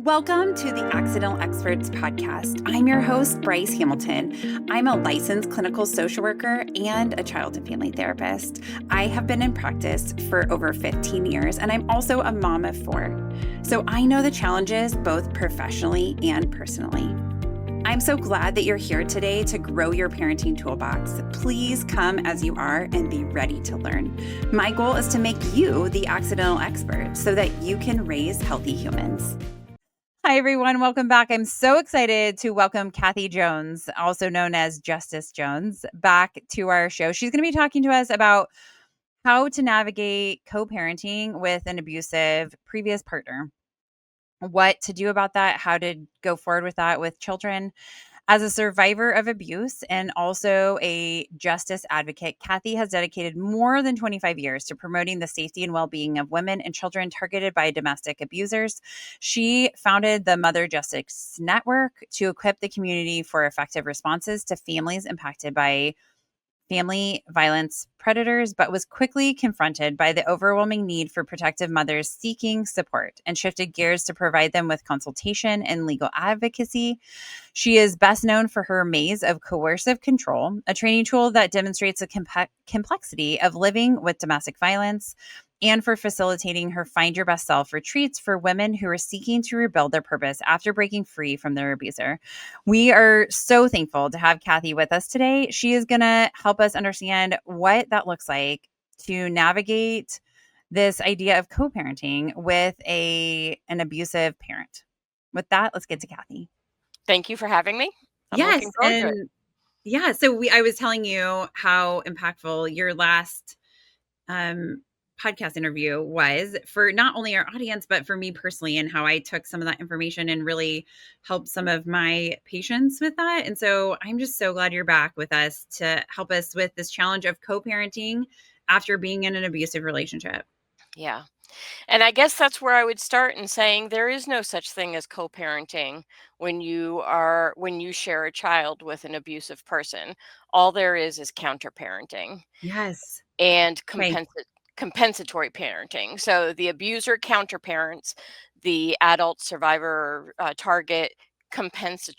Welcome to the Accidental Experts podcast. I'm your host, Bryce Hamilton. I'm a licensed clinical social worker and a child and family therapist. I have been in practice for over 15 years, and I'm also a mom of 4. So I know the challenges both professionally and personally. I'm so glad that you're here today to grow your parenting toolbox. Please come as you are and be ready to learn. My goal is to make you the accidental expert so that you can raise healthy humans. Hi, everyone. Welcome back. I'm so excited to welcome Kathy Jones, also known as Justice Jones, back to our show. She's going to be talking to us about how to navigate co-parenting with an abusive previous partner, what to do about that, how to go forward with that with children. As a survivor of abuse and also a justice advocate, Kathy has dedicated more than 25 years to promoting the safety and well-being of women and children targeted by domestic abusers. She founded the Mother Justice Network to equip the community for effective responses to families impacted by family violence predators, but was quickly confronted by the overwhelming need for protective mothers seeking support and shifted gears to provide them with consultation and legal advocacy. She is best known for her Maze of Coercive Control, a training tool that demonstrates the complexity of living with domestic violence, and for facilitating her Find Your Best Self retreats for women who are seeking to rebuild their purpose after breaking free from their abuser. We are so thankful to have Kathy with us today. She is going to help us understand what that looks like to navigate this idea of co-parenting with an abusive parent. With that, let's get to Kathy. Thank you for having me. I'm Yes, looking forward to it. and yeah, so I was telling you how impactful your last podcast interview was for not only our audience, but for me personally, and how I took some of that information and really helped some of my patients with that. And so I'm just so glad you're back with us to help us with this challenge of co-parenting after being in an abusive relationship. Yeah. And I guess that's where I would start in saying there is no such thing as co-parenting when you share a child with an abusive person. All there is counter-parenting Yes. and Okay. compensatory parenting. So the abuser counter-parents, the adult survivor target compensates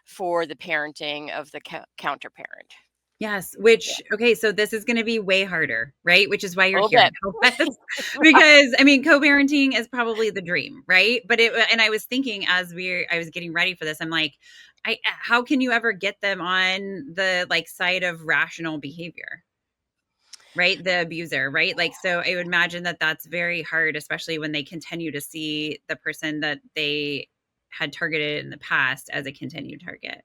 for the parenting of the counter-parent. Yes, Yeah. okay, so this is gonna be way harder, right? Which is why A you're little here to bit. help us. Because, I mean, co-parenting is probably the dream, right? But and I was thinking as I was getting ready for this, I'm like, how can you ever get them on the, like, side of rational behavior, right? The abuser, right? Like, so I would imagine that that's very hard, especially when they continue to see the person that they had targeted in the past as a continued target.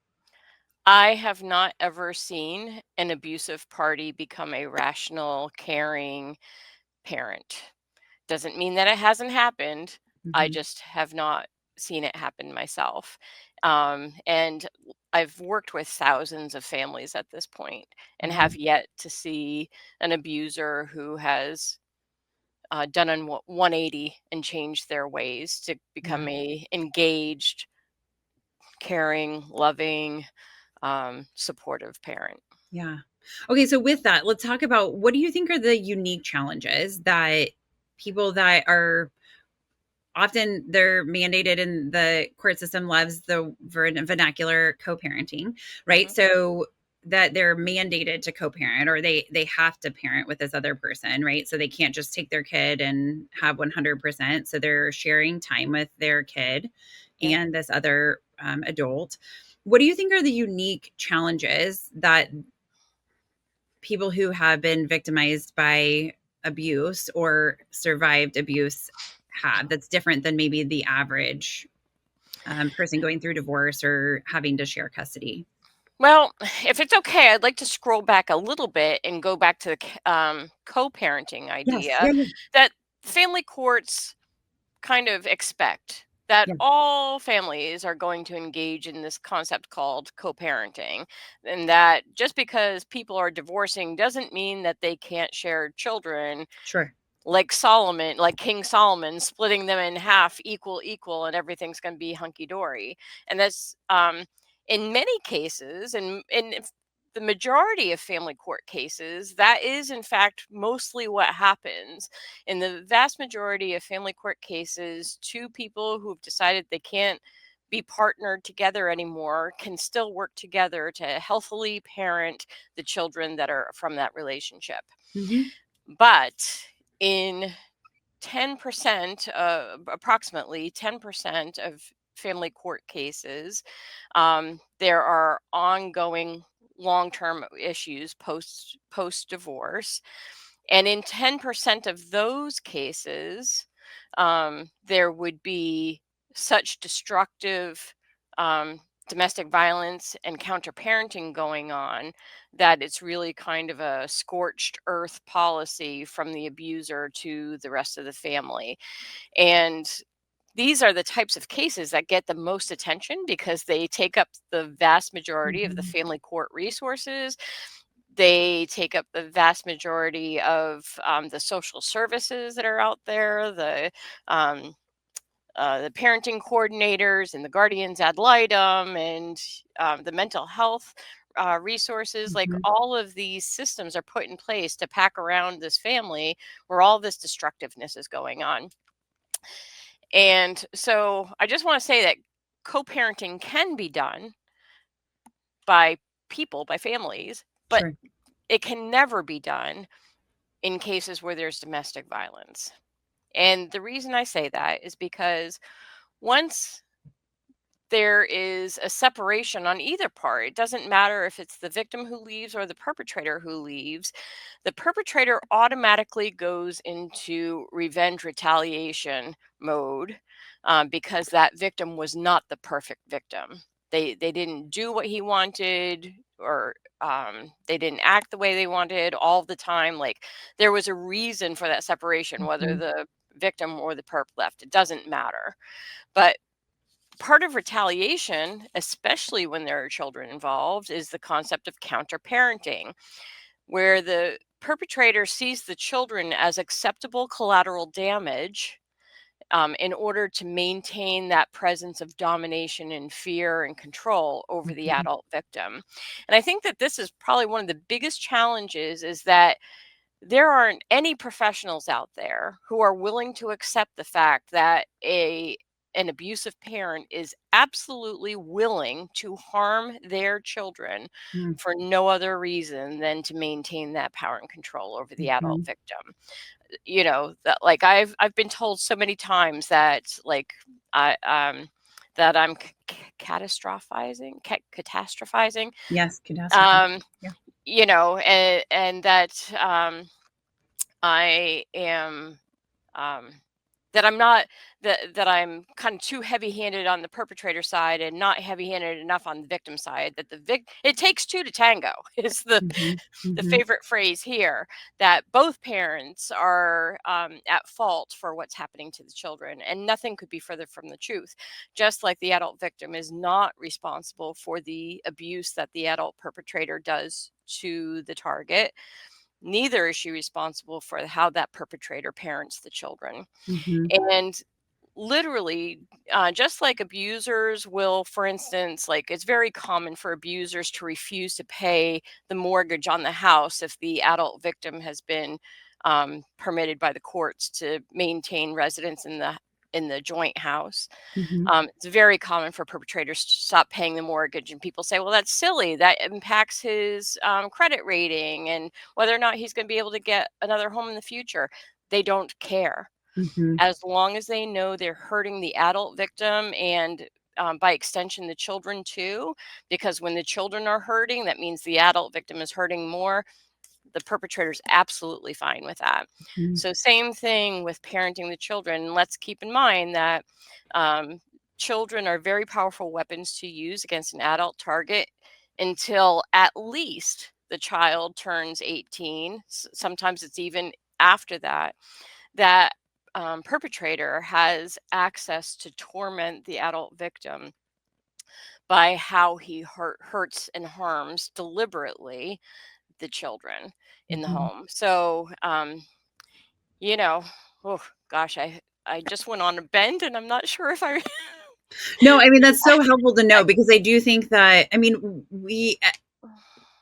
I have not ever seen an abusive party become a rational, caring parent. Doesn't mean that it hasn't happened. I Mhm. just have not seen it happen myself. And I've worked with thousands of families at this point and have Mhm. yet to see an abuser who has done a 180 and changed their ways to Yeah. become a engaged, caring, loving, supportive parent. Yeah. Okay, so with that, let's talk about what do you think are the unique challenges that people that are often they're mandated in the court system loves the vernacular co-parenting, right? Mhm. So that they're mandated to co-parent or they have to parent with this other person, right? So they can't just take their kid and have 100%. So they're sharing time with their kid Yeah. and this other adult. What do you think are the unique challenges that people who have been victimized by abuse or survived abuse have that's different than maybe the average person going through divorce or having to share custody? Well, if it's okay, I'd like to scroll back a little bit and go back to the co-parenting Yes. idea Yeah. Yeah. that family courts kind of expect that Yeah. all families are going to engage in this concept called co-parenting, and that just because people are divorcing doesn't mean that they can't share children, Sure. like King Solomon, splitting them in half, equal, and everything's going to be hunky dory. And that's in many cases, and the majority of family court cases, that is in fact mostly what happens. In the vast majority of family court cases, two people who've decided they can't be partnered together anymore can still work together to healthily parent the children that are from that relationship. Mm-hmm. But in 10%, approximately 10% of family court cases, there are ongoing long-term issues post divorce, and in 10% of those cases, there would be such destructive domestic violence and counter-parenting going on that it's really kind of a scorched earth policy from the abuser to the rest of the family. And these are the types of cases that get the most attention because they take up the vast majority of the Mm-hmm. family court resources. They take up the vast majority of the social services that are out there, um, the parenting coordinators and the guardians ad litem, and the mental health resources. Like, Mm-hmm. all of these systems are put in place to pack around this family where all this destructiveness is going on. And so I just want to say that co-parenting can be done by people, by families, but Sure. it can never be done in cases where there's domestic violence. And the reason I say that is because once there is a separation on either part, it doesn't matter if it's the victim who leaves or the perpetrator who leaves, the perpetrator automatically goes into revenge retaliation mode, because that victim was not the perfect victim. They didn't do what he wanted, or they didn't act the way they wanted all the time. Like, there was a reason for that separation, whether Mm-hmm. the victim or the perp left. It doesn't matter. But part of retaliation, especially when there are children involved, is the concept of counter parenting, where the perpetrator sees the children as acceptable collateral damage, in order to maintain that presence of domination and fear and control over the Mm-hmm. adult victim. And I think that this is probably one of the biggest challenges, is that there aren't any professionals out there who are willing to accept the fact that an abusive parent is absolutely willing to harm their children for no other reason than to maintain that power and control over the adult Mm-hmm. victim. You know, that, like, I've been told so many times that, like, I that I'm catastrophizing, Yes, catastrophe. um Yeah. and that I am, um, that I'm not, that I'm kind of too heavy-handed on the perpetrator side and not heavy-handed enough on the victim side. That it takes two to tango is Mm-hmm. the Mm-hmm. favorite phrase here. That both parents are at fault for what's happening to the children, and nothing could be further from the truth. Just like the adult victim is not responsible for the abuse that the adult perpetrator does to the target, neither is she responsible for how that perpetrator parents the children. Mm-hmm. And literally, just like abusers will, for instance, like, it's very common for abusers to refuse to pay the mortgage on the house if the adult victim has been permitted by the courts to maintain residence in the joint house. Mm-hmm. It's very common for perpetrators to stop paying the mortgage, and people say, well, that's silly. That impacts his credit rating and whether or not he's going to be able to get another home in the future. They don't care. Mm-hmm. As long as they know they're hurting the adult victim, and by extension, the children too, because when the children are hurting, that means the adult victim is hurting more. The perpetrator's absolutely fine with that. Mm-hmm. So, same thing with parenting the children. Let's keep in mind that um, children are very powerful weapons to use against an adult target until at least the child turns 18. Sometimes it's even after that. That perpetrator has access to torment the adult victim by how he hurts and harms deliberately the children in the Mm-hmm. home. So, you know, oh gosh, I just went on a bend, and I'm not sure if I. No, I mean, that's so helpful to know, because I do think that, I mean, we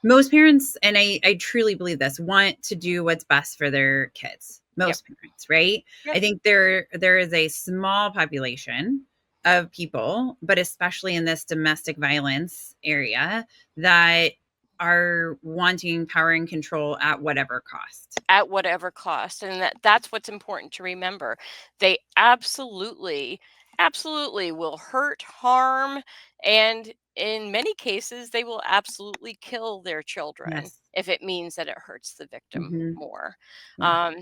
most parents, and I truly believe this, want to do what's best for their kids. Yep. Most parents, right? Yep. I think there is a small population of people, but especially in this domestic violence area, that are wanting power and control at whatever cost. At whatever cost, and that's what's important to remember. They absolutely will hurt, harm, and in many cases they will absolutely kill their children Yes. if it means that it hurts the victim Hmm. more. Yeah.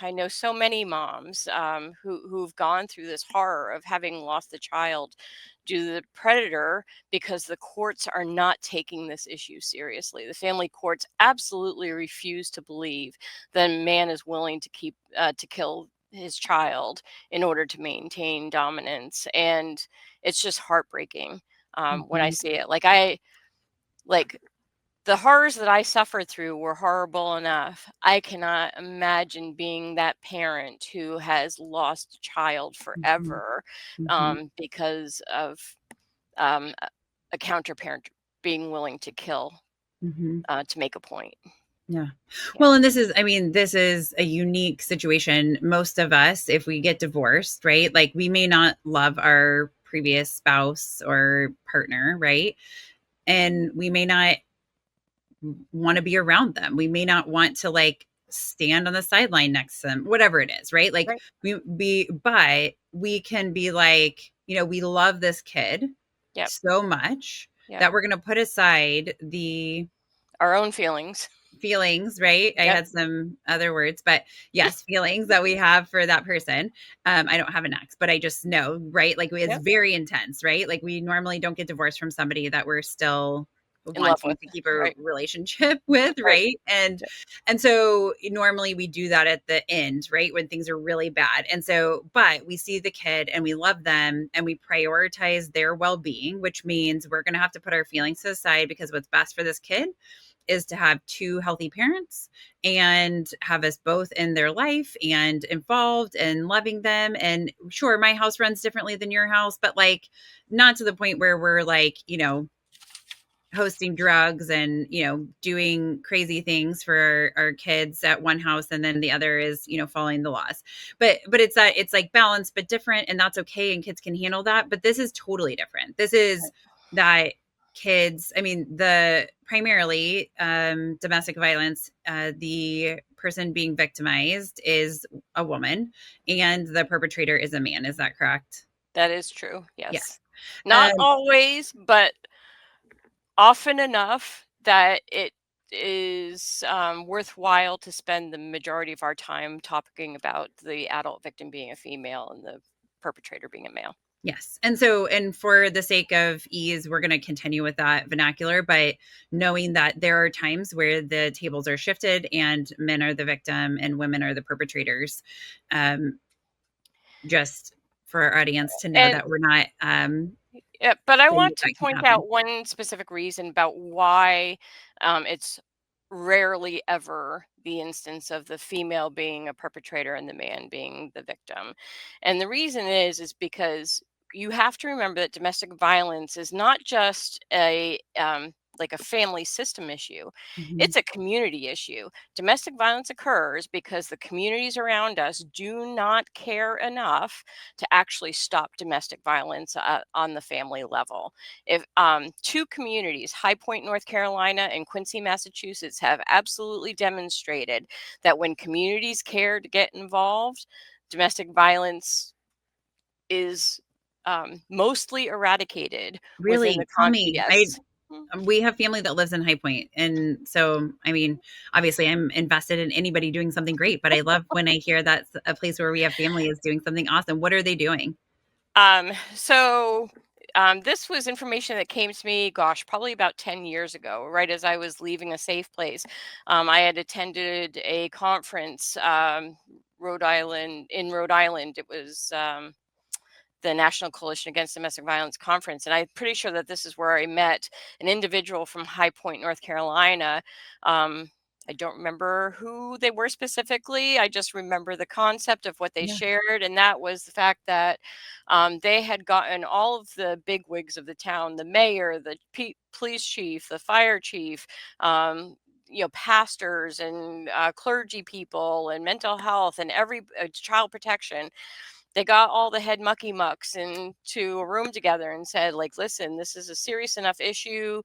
I know so many moms who've gone through this horror of having lost a child due to the predator, because the courts are not taking this issue seriously. The family courts absolutely refuse to believe that a man is willing to kill his child in order to maintain dominance, and it's just heartbreaking when I Hmm. see it. Like the horrors that I suffered through were horrible enough. I cannot imagine being that parent who has lost a child Hmm. forever Hmm. because of a counterparent being willing to kill Hmm. to make a point. Yeah. Yeah. Well, and this is a unique situation. Most of us, if we get divorced, right? Like we may not love our previous spouse or partner, right? And we may not want to be around them. We may not want to like stand on the sideline next to them, whatever it is, right? Like Right. but we can be like, we love this kid Yep. so much Yep. that we're going to put aside the Our own feelings. feelings, right? I Yep. had some other words, but yes, feelings that we have for that person. I don't have an ex, but I just know, right? Like it's Yep. very intense, right? Like we normally don't get divorced from somebody that we're still In love wanting with. to keep a Right. relationship with, Right. right? And Yep. and so normally we do that at the end, right? When things are really bad. And so, but we see the kid and we love them and we prioritize their well-being, which means we're going to have to put our feelings to the side because what's best for this kid is to have two healthy parents and have us both in their life and involved and loving them. And sure, my house runs differently than your house, but like not to the point where we're like, hosting drugs and doing crazy things for our kids at one house and then the other is following the laws, but it's like balanced but different, and that's okay, and kids can handle that. But this is totally different. This is that kids, I mean, the primarily domestic violence, the person being victimized is a woman and the perpetrator is a man. Is that correct? That is true. Yes. Yes. Not always, but often enough that it is worthwhile to spend the majority of our time talking about the adult victim being a female and the perpetrator being a male. Yes. And so, and for the sake of ease, we're going to continue with that vernacular, but knowing that there are times where the tables are shifted and men are the victim and women are the perpetrators. Um, just for our audience to know And that we're not yeah, but I saying want that to that can point happen. out one specific reason about why it's rarely ever the instance of the female being a perpetrator and the man being the victim. And the reason is because you have to remember that domestic violence is not just a like a family system issue. Mhm. It's a community issue. Domestic violence occurs because the communities around us do not care enough to actually stop domestic violence on the family level. If two communities, High Point, North Carolina, and Quincy, Massachusetts, have absolutely demonstrated that when communities care to get involved, domestic violence is mostly eradicated within the Really, tell me. I yes. Mm. We have family that lives in High Point, and so I mean, obviously, I'm invested in anybody doing something great. But I love when I hear that a place where we have family is doing something awesome. What are they doing? So this was information that came to me, gosh, probably about 10 years ago, right as I was leaving a safe place. I had attended a conference, Rhode Island. It was the National Coalition Against Domestic Violence Conference. And I'm pretty sure that this is where I met an individual from High Point, North Carolina. Um, I don't remember who they were specifically. I just remember the concept of what they Yeah. shared, and that was the fact that they had gotten all of the big wigs of the town, the mayor, the police chief, the fire chief, um, pastors and clergy people and mental health and every child protection. They got all the head mucky mucks into a room together and said, like, listen, this is a serious enough issue.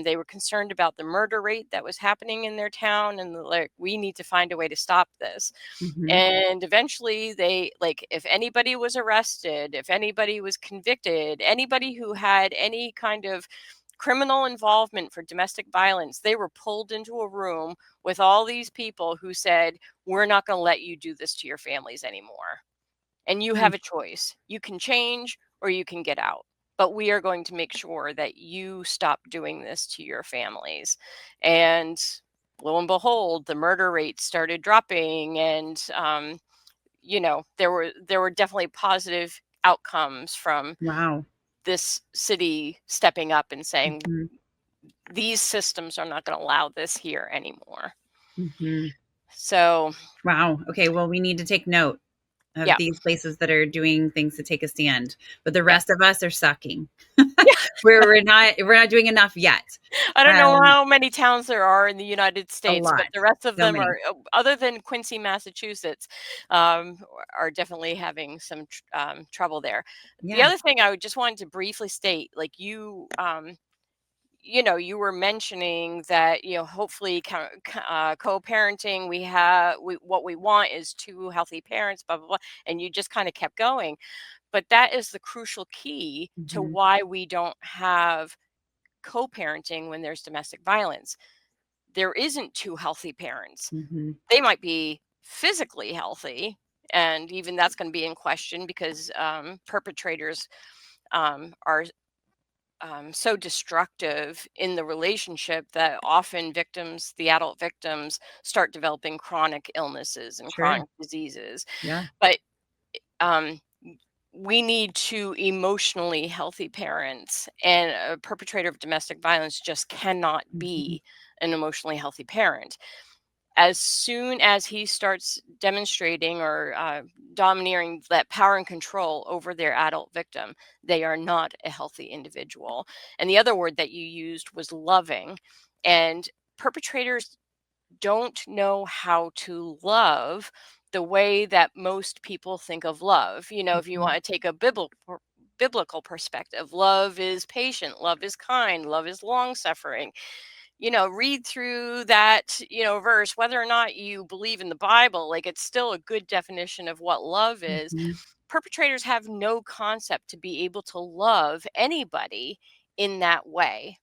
They were concerned about the murder rate that was happening in their town, and like, we need to find a way to stop this. Mm-hmm. And eventually they, like, if anybody was arrested, if anybody was convicted, anybody who had any kind of criminal involvement for domestic violence, they were pulled into a room with all these people who said, we're not going to let you do this to your families anymore, and you have a choice. You can change or you can get out. But we are going to make sure that you stop doing this to your families. And lo and behold, the murder rate started dropping, and there were definitely positive outcomes from Wow. this city stepping up and saying, Mm-hmm. these systems are not going to allow this here anymore. Mm-hmm. So, Wow. Okay. Well, we need to take note of yeah, these places that are doing things to take a stand, but the yeah. rest of us are sucking. We're not doing enough yet. I don't know Um, how many towns there are in the United a States, but lot, the rest of so them many. are, other than Quincy, Massachusetts, um, are definitely having some trouble there. The Yeah. other thing I would just wanted to briefly state, like, you were mentioning that, hopefully co-parenting, what we want is two healthy parents, blah blah blah, and you just kind of kept going. But that is the crucial key to Mm-hmm. why we don't have co-parenting when there's domestic violence. There isn't two healthy parents. Mm-hmm. They might be physically healthy, and even that's going to be in question because perpetrators are so destructive in the relationship that often the adult victims, start developing chronic illnesses and Sure. chronic diseases. Yeah. But um, we need two emotionally healthy parents, and a perpetrator of domestic violence just cannot Mm-hmm. be an emotionally healthy parent. As soon as he starts demonstrating or domineering that power and control over their adult victim, they are not a healthy individual. And the other word that you used was loving. And perpetrators don't know how to love the way that most people think of love. If you Mm-hmm. want to take a biblical perspective, love is patient, love is kind, love is long suffering. Read through that, verse, whether or not you believe in the Bible, like, it's still a good definition of what love is. Mm-hmm. Perpetrators have no concept to be able to love anybody in that way.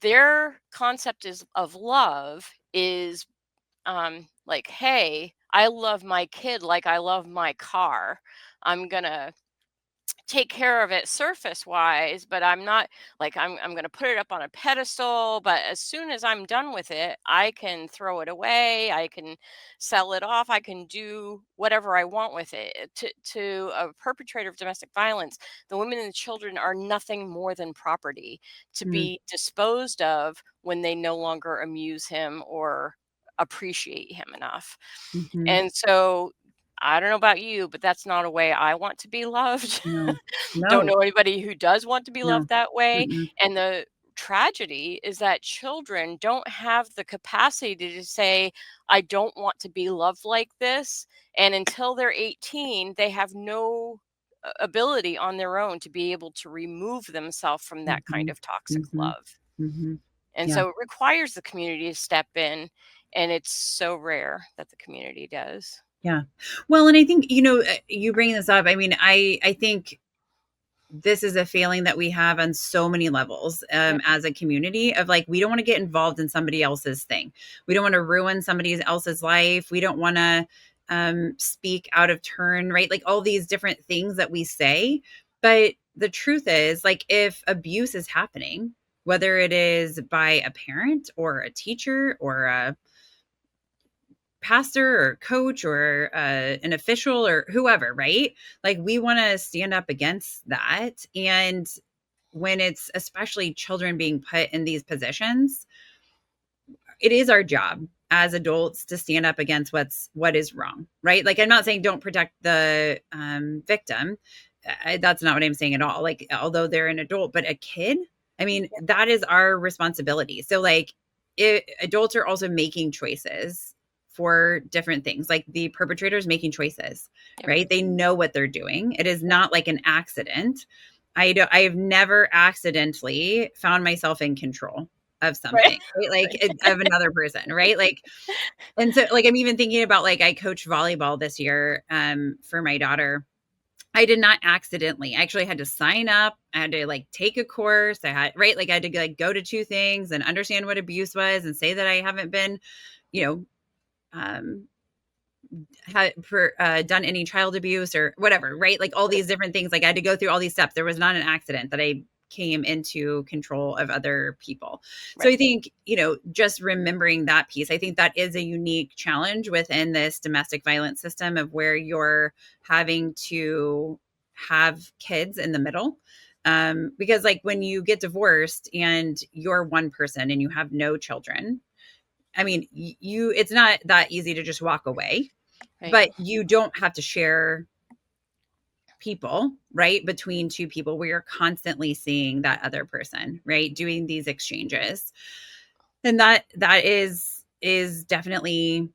Their concept of love is like, hey, I love my kid like I love my car. I'm gonna take care of it surface wise, but I'm not, like, I'm going to put it up on a pedestal, but as soon as I'm done with it, I can throw it away, I can sell it off, I can do whatever I want with it. To a perpetrator of domestic violence, the women and the children are nothing more than property to be disposed of when they no longer amuse him or appreciate him enough. Mm-hmm. And so, I don't know about you, but that's not a way I want to be loved. No. Don't No. know anybody who does want to be No. loved that way. Mm-mm. And the tragedy is that children don't have the capacity to say, I don't want to be loved like this. And until they're 18, they have no ability on their own to be able to remove themselves from that kind Mm-hmm. of toxic Mm-hmm. love. Mm-hmm. And Yeah. so it requires the community to step in. And it's so rare that the community does. Yeah. Well, and I think, you bring this up. I mean, I think this is a failing that we have on so many levels, Yep. as a community, of like, we don't want to get involved in somebody else's thing. We don't want to ruin somebody else's life. We don't want to speak out of turn, right? Like all these different things that we say. But the truth is, like, if abuse is happening, whether it is by a parent or a teacher or a pastor or coach or an official or whoever, right? Like, we want to stand up against that. And when it's especially children being put in these positions, it is our job as adults to stand up against what is wrong, right? Like, I'm not saying don't protect the victim. That's not what I'm saying at all. Like, although they're an adult, but a kid, I mean, that is our responsibility. So like, adults are also making choices for different things. Like the perpetrators making choices, Yep. right? They know what they're doing. It is not like an accident. I have never accidentally found myself in control of Right. something, right? Like of another person, right? Like, and so like I'm even thinking about, like, I coached volleyball this year for my daughter. I did not accidentally. I actually had to sign up. I had to like take a course. I had, right, like I had to like go to 2 things and understand what abuse was and say that I haven't been, you know, um done any child abuse or whatever, right? Like all these different things. Like I had to go through all these steps. There was not an accident that I came into control of other people. So Right. I think, just remembering that piece, I think that is a unique challenge within this domestic violence system of where you're having to have kids in the middle. Because like when you get divorced and you're one person and you have no children, I mean, it's not that easy to just walk away, Right. but you don't have to share people, right? Between 2 people where you're constantly seeing that other person, right? Doing these exchanges. And that is definitely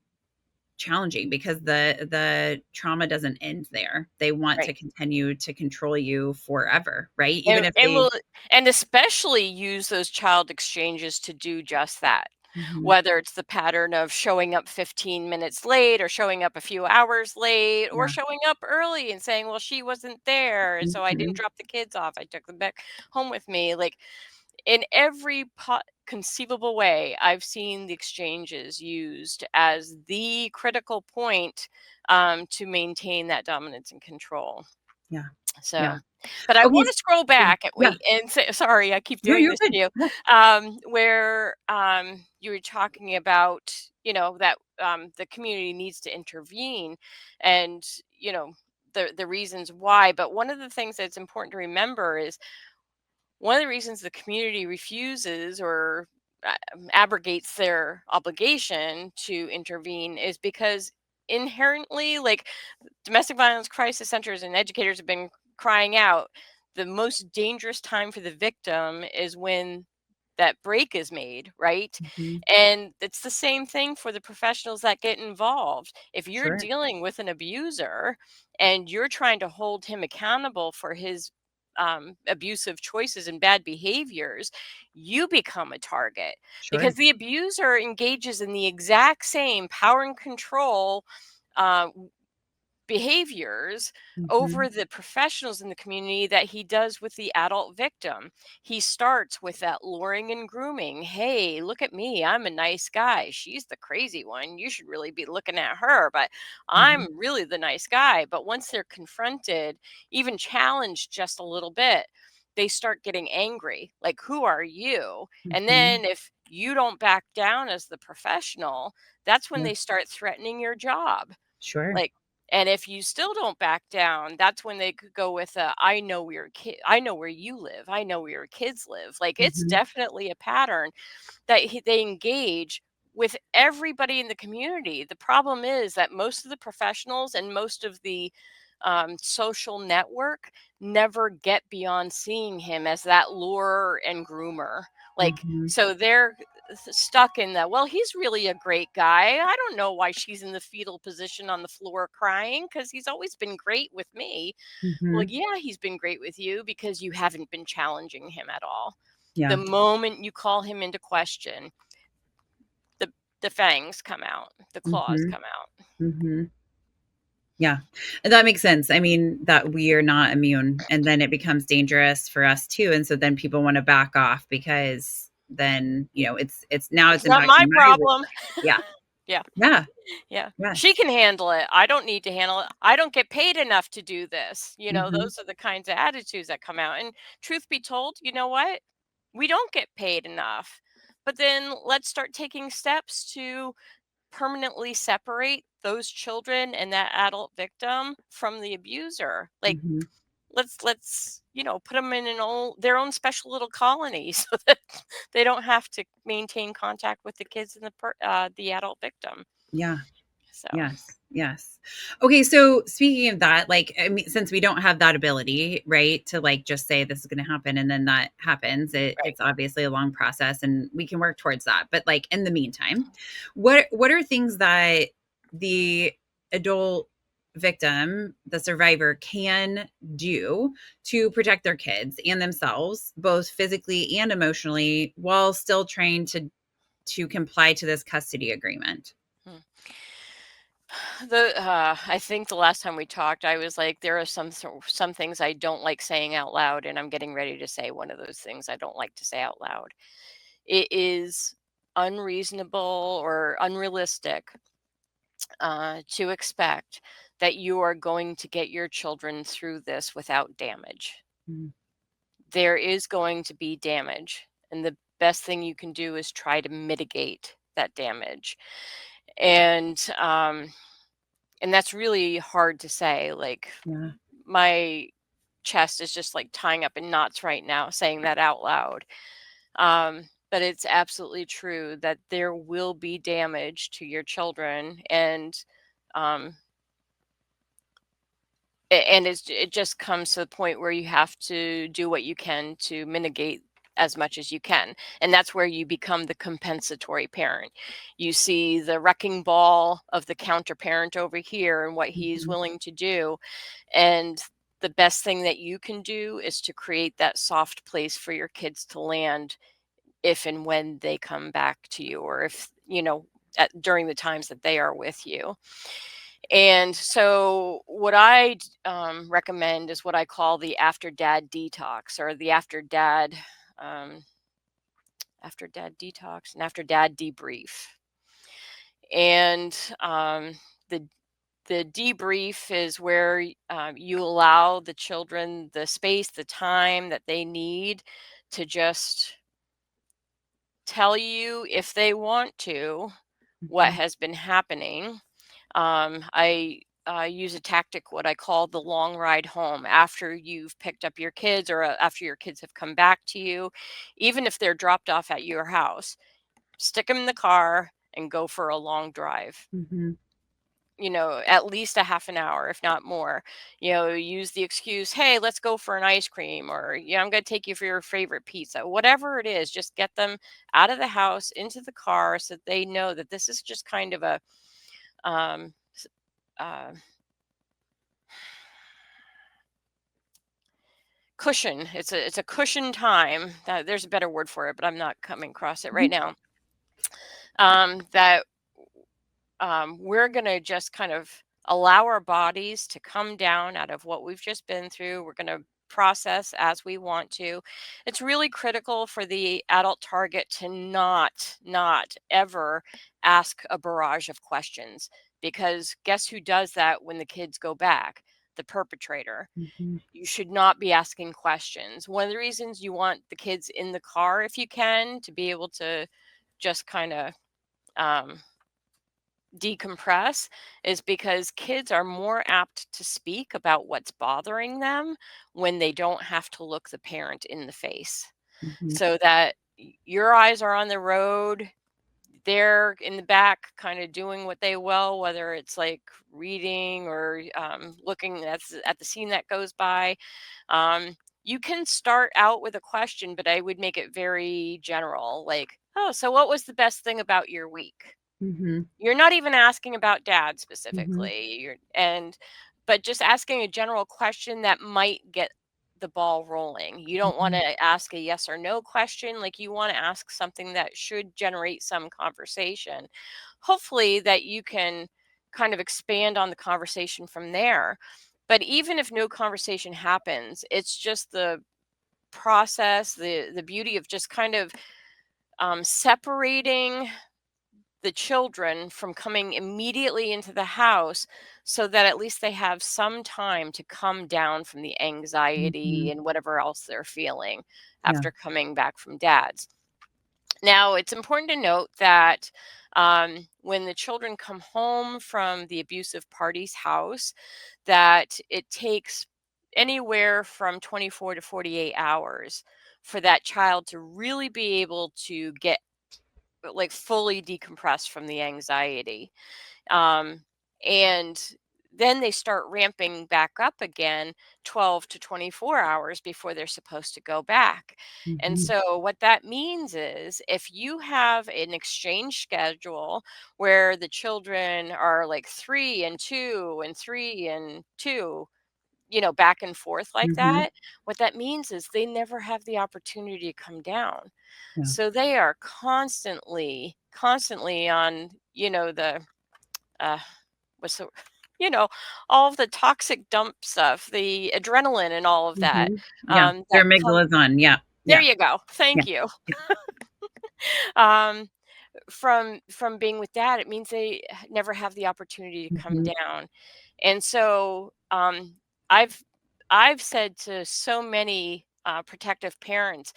challenging because the trauma doesn't end there. They want to Right. continue to control you forever, right? Even And if and they. will and especially use those child exchanges to do just that. Mhm. Whether it's the pattern of showing up 15 minutes late or showing up a few hours late or Yeah. showing up early and saying, "Well, she wasn't there, and so I didn't Mhm. drop the kids off. I took them back home with me." Like in every conceivable way, I've seen the exchanges used as the critical point to maintain that dominance and control. Yeah. Yeah. So, but I Okay. want to scroll back and Yeah. wait and say, sorry, I keep No, doing you're this good. to you. Yeah. Where you were talking about, that the community needs to intervene, and the reasons why. But one of the things that's important to remember is one of the reasons the community refuses or abrogates their obligation to intervene is because inherently, like, domestic violence crisis centers and educators have been crying out, the most dangerous time for the victim is when that break is made, right? Mhm. And it's the same thing for the professionals that get involved. If you're Sure. dealing with an abuser and you're trying to hold him accountable for his abusive choices and bad behaviors, you become a target because Sure. the abuser engages in the exact same power and control uh, behaviors over Mhm. the professionals in the community that he does with the adult victim. He starts with that luring and grooming. Hey, look at me. I'm a nice guy. She's the crazy one. You should really be looking at her, but Mhm. I'm really the nice guy. But once they're confronted, even challenged just a little bit, they start getting angry. Like, who are you? And Mhm. then if you don't back down as the professional, that's when Yeah. they start threatening your job. Sure. Like, and if you still don't back down, that's when they could go with I know where your kid, I know where you live, I know where your kids live. Like, it's Mhm. definitely a pattern that they engage with everybody in the community. The problem is that most of the professionals and most of the social network never get beyond seeing him as that lurer and groomer. Like, Mhm. so they're stuck in that, well, he's really a great guy. I don't know why she's in the fetal position on the floor crying because he's always been great with me. Well, Mhm. yeah, he's been great with you because you haven't been challenging him at all. The Yeah. moment you call him into question, the the fangs come out, the claws Mhm. come out. Mhm. Yeah. And that makes sense. I mean, that we are not immune, and then it becomes dangerous for us too, and so then people wanna back off because then, it's now it's It's not impacting my my re. problem. Yeah. Yeah, Yeah. yeah. She Yes. can handle it. I don't need to handle it. I don't get paid enough to do this. Mhm. Those are the kinds of attitudes that come out. And truth be told, you know what? We don't get paid enough. But then let's start taking steps to permanently separate those children and that adult victim from the abuser. Like, Mhm. let's put them in their own special little colony so that they don't have to maintain contact with the kids and the adult victim. Yeah. So Yes. Yes. Okay. So speaking of that, like, I mean, since we don't have that ability, right, to like just say this is going to happen and then that happens, right. it's obviously a long process and we can work towards that. But like in the meantime, what are things that the adult victim, the survivor, can do to protect their kids and themselves, both physically and emotionally, while still trying to comply to this custody agreement? Hmm. I think the last time we talked, I was like, there are some things I don't like saying out loud, and I'm getting ready to say one of those things I don't like to say out loud. It is unreasonable or unrealistic to expect that you are going to get your children through this without damage. Mm. There is going to be damage, and the best thing you can do is try to mitigate that damage. And and that's really hard to say. Like, Yeah. my chest is just like tying up in knots right now saying that out loud. But it's absolutely true that there will be damage to your children, and um, it just comes to the point where you have to do what you can to mitigate as much as you can. And that's where you become the compensatory parent. You see the wrecking ball of the counter parent over here and what he's Mhm. willing to do. And the best thing that you can do is to create that soft place for your kids to land if and when they come back to you, or if, during the times that they are with you. And so, what I recommend is what I call the after dad detox, or the um, after dad detox and after dad debrief. And the the debrief is where you allow the children the space, the time that they need to just tell you, if they want to, what Mhm. has been happening. I use a tactic, what I call the long ride home, after you've picked up your kids, or after your kids have come back to you, even if they're dropped off at your house. Stick them in the car and go for a long drive. Mhm. At least a half an hour, if not more. Use the excuse, hey, let's go for an ice cream, or, I'm going to take you for your favorite pizza. Whatever it is, just get them out of the house into the car so that they know that this is just kind of a um, uh, cushion. It's a cushion time. There's a better word for it, but I'm not coming across it right Mhm. now. That we're going to just kind of allow our bodies to come down out of what we've just been through. We're going to process as we want to. It's really critical for the adult target to not ever ask a barrage of questions, because guess who does that when the kids go back? The perpetrator. Mhm. You should not be asking questions. One of the reasons you want the kids in the car, if you can, to be able to just kind of um, decompress, is because kids are more apt to speak about what's bothering them when they don't have to look the parent in the face. Mhm. So that your eyes are on the road, they're in the back kind of doing what they will, whether it's like reading or looking at the scene that goes by. um, you can start out with a question, but I would make it very general, like, oh, so what was the best thing about your week? Mhm. You're not even asking about dad Mhm. specifically. But just asking a general question that might get the ball rolling. You don't want Mhm. to ask a yes or no question. Like, you want to ask something that should generate some conversation. Hopefully that you can kind of expand on the conversation from there. But even if no conversation happens, it's just the process, the beauty of just kind of separating the children from coming immediately into the house, so that at least they have some time to come down from the anxiety Mhm. and whatever else they're feeling Yeah. after coming back from dad's. Now, it's important to note that when the children come home from the abusive party's house, that it takes anywhere from 24 to 48 hours for that child to really be able to get like fully decompress from the anxiety. Um, and then they start ramping back up again 12 to 24 hours before they're supposed to go back. And Mhm. so, what that means is if you have an exchange schedule where the children are like 3 and 2 and 3 and 2, back and forth like Mhm. that, what that means is they never have the opportunity to come down. Yeah. So they are constantly on, the uh what's the you know all of the toxic dump stuff, the adrenaline and all of that. Mhm. Yeah. Their That come amygdala's on. Yeah. There Yeah. you go, Yeah. thank you. Yeah. um from being with dad, it means they never have the opportunity to come Mhm. down. And so i've I've said to so many protective parents,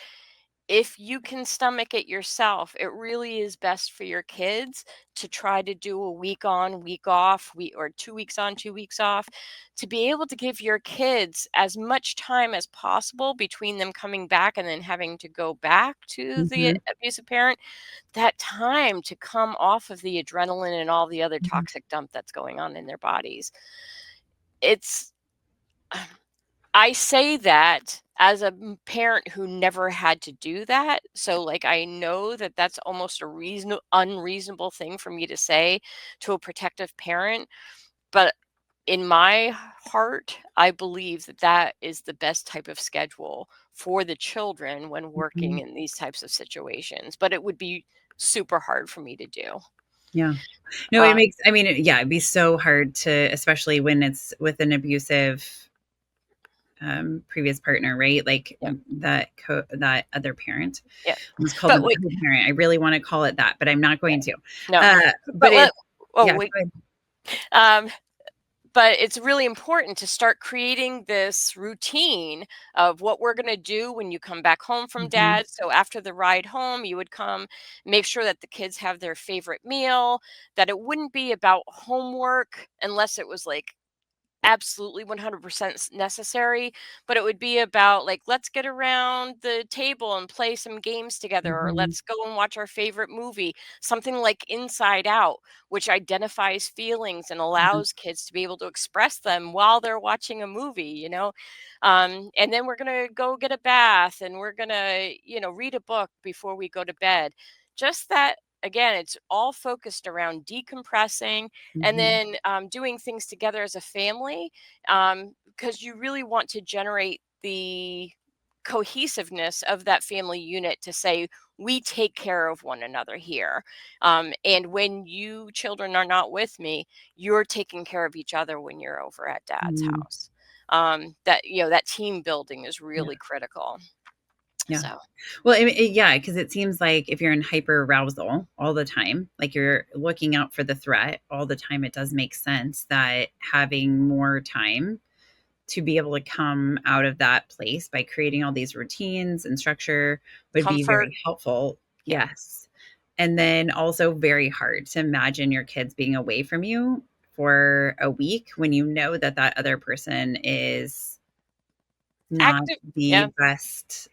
if you can stomach it yourself, it really is best for your kids to try to do a week on, week off, or 2 weeks on, 2 weeks off, to be able to give your kids as much time as possible between them coming back and then having to go back to the Mhm. abusive parent, that time to come off of the adrenaline and all the other Mhm. toxic dump that's going on in their bodies. It's I say that as a parent who never had to do that. So, like, I know that that's almost a unreasonable thing for me to say to a protective parent. But in my heart, I believe that that is the best type of schedule for the children when working Mhm. in these types of situations. But it would be super hard for me to do. Yeah. No, it Uh, makes, I mean, yeah, it'd be so hard to, especially when it's with an abusive previous partner, right? Like yeah, that other parent. yeah. I almost called But them wait, co-parent. I really want to call it that, but I'm not going to. no. But But it, oh, yeah, wait. go ahead. Um, but it's really important to start creating this routine of what we're going to do when you come back home from Mhm. dad. So after the ride home, you would come, make sure that the kids have their favorite meal, that it wouldn't be about homework unless it was like absolutely 100% necessary, but it would be about like, let's get around the table and play some games together, or Mhm. let's go and watch our favorite movie, something like Inside Out, which identifies feelings and Yeah. allows kids to be able to express them while they're watching a movie. And then we're going to go get a bath and we're going to, read a book before we go to bed. Just that, again, it's all focused around decompressing and Mhm. then doing things together as a family, because you really want to generate the cohesiveness of that family unit to say, we take care of one another here. And when you children are not with me, you're taking care of each other when you're over at dad's Mm. house. That team building is Yeah. really critical. Yeah. So Well, yeah, because it seems like if you're in hyper arousal all the time, like you're looking out for the threat all the time, it does make sense that having more time to be able to come out of that place by creating all these routines and structure would be comfort, very helpful. yeah, Yes. And then also very hard to imagine your kids being away from you for a week when you know that that other person is not active, yeah. the best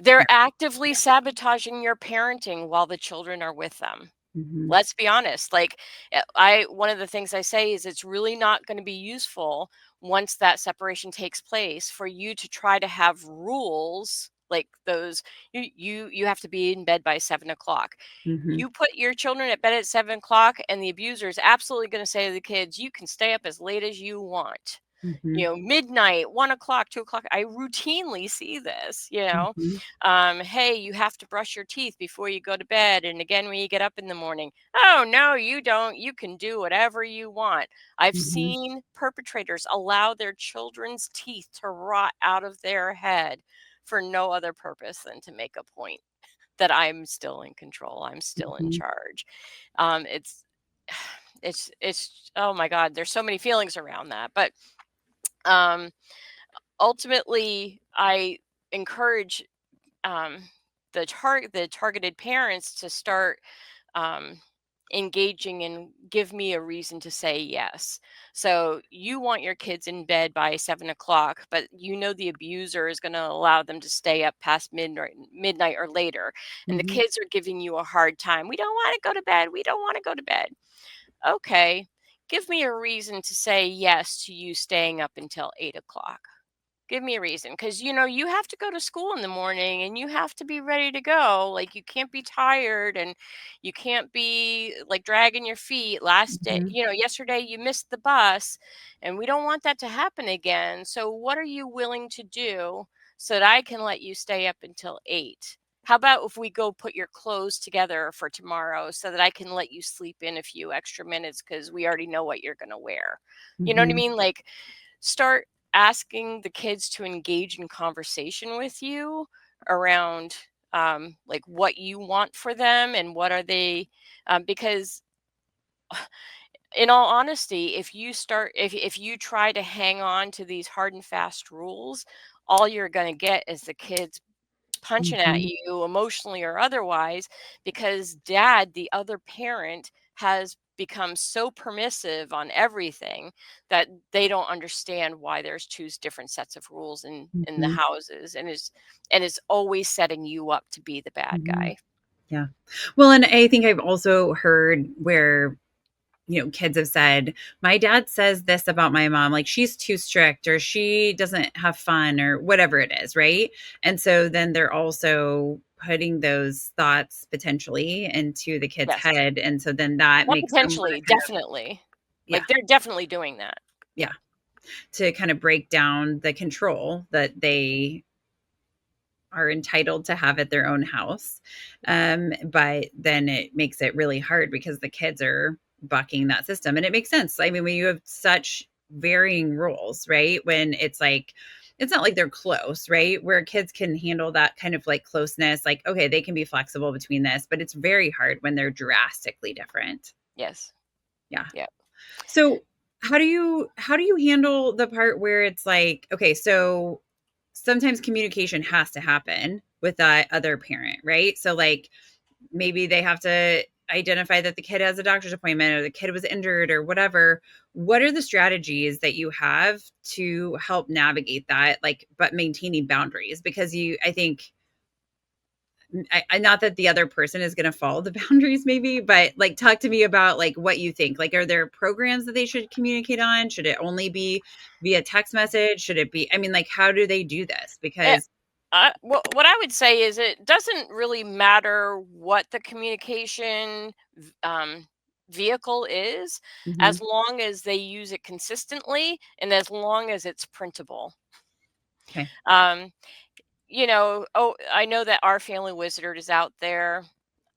They're parent. actively sabotaging your parenting while the children are with them. Mhm. Let's be honest. Like, I one of the things I say is it's really not going to be useful once that separation takes place for you to try to have rules like those. You have to be in bed by 7 o'clock. Mhm. You put your children at bed at 7 o'clock, and the abuser is absolutely going to say to the kids, "You can stay up as late as you want." Mhm. Midnight, 1 o'clock, 2 o'clock. I routinely see this. Mhm. Hey, you have to brush your teeth before you go to bed. And again, when you get up in the morning, oh, no, you don't. You can do whatever you want. I've Mhm. seen perpetrators allow their children's teeth to rot out of their head for no other purpose than to make a point that I'm still in control. I'm still in Mhm. charge. It's, oh my God, there's so many feelings around that. But um, ultimately, I encourage um, the targeted parents to start um, engaging in give me a reason to say yes. So you want your kids in bed by 7 o'clock, but you know the abuser is going to allow them to stay up past midnight or later. And the Mhm. kids are giving you a hard time. We don't want to go to bed. We don't want to go to bed. Okay. Give me a reason to say yes to you staying up until 8 o'clock. Give me a reason, because you have to go to school in the morning and you have to be ready to go. Like, you can't be tired, and you can't be like dragging your feet. Last day, Mhm. yesterday you missed the bus, and we don't want that to happen again. So, what are you willing to do so that I can let you stay up until 8? How about if we go put your clothes together for tomorrow so that I can let you sleep in a few extra minutes because we already know what you're going to wear? You know what I Mhm. mean? Like, start asking the kids to engage in conversation with you around like what you want for them and what are they, because in all honesty, if you try to hang on to these hard and fast rules, all you're going to get is the kids punching at Mhm. you emotionally or otherwise, because dad, the other parent, has become so permissive on everything that they don't understand why there's two different sets of rules in the Mhm. houses, and it's always setting you up to be the bad Mhm. guy. Yeah. Well, and I think I've also heard where, kids have said, my dad says this about my mom, like she's too strict or she doesn't have fun or whatever it is, right? And so then they're also putting those thoughts potentially into the kid's Yes. head. And so then that Not makes them want potentially, to kind of, definitely. yeah, Like, they're definitely doing that. Yeah. yeah, to kind of break down the control that they are entitled to have at their own house. But then it makes it really hard because the kids are bucking that system. And it makes sense. I mean, when you have such varying roles, right? When it's like, it's not like they're close, right? Where kids can handle that kind of like closeness, like, okay, they can be flexible between this, but it's very hard when they're drastically different. Yes. Yeah. Yeah. So how do you handle the part where it's like, okay, so sometimes communication has to happen with that other parent, right? So like maybe they have to identify that the kid has a doctor's appointment or the kid was injured or whatever. What are the strategies that you have to help navigate that, like, but maintaining boundaries? Because I think not that the other person is going to follow the boundaries maybe, but like talk to me about like what you think. Like, are there programs that they should communicate on? Should it only be via text message? Should it be, I mean, like, how do they do this? Eh, Because well, what I would say is it doesn't really matter what the communication vehicle is, Mhm. as long as they use it consistently and as long as it's printable. Okay. Um, oh, I know that Our Family Wizard is out there.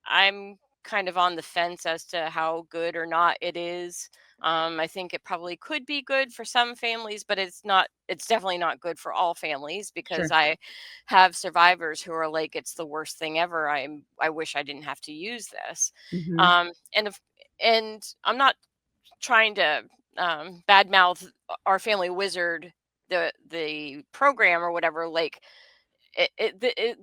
I'm kind of on the fence as to how good or not it is. I think it probably could be good for some families, but it's not. It's definitely not good for all families, because Sure. I have survivors who are like, "It's the worst thing ever. I wish I didn't have to use this." Mhm. And I'm not trying to badmouth Our Family Wizard, the program or whatever. Like,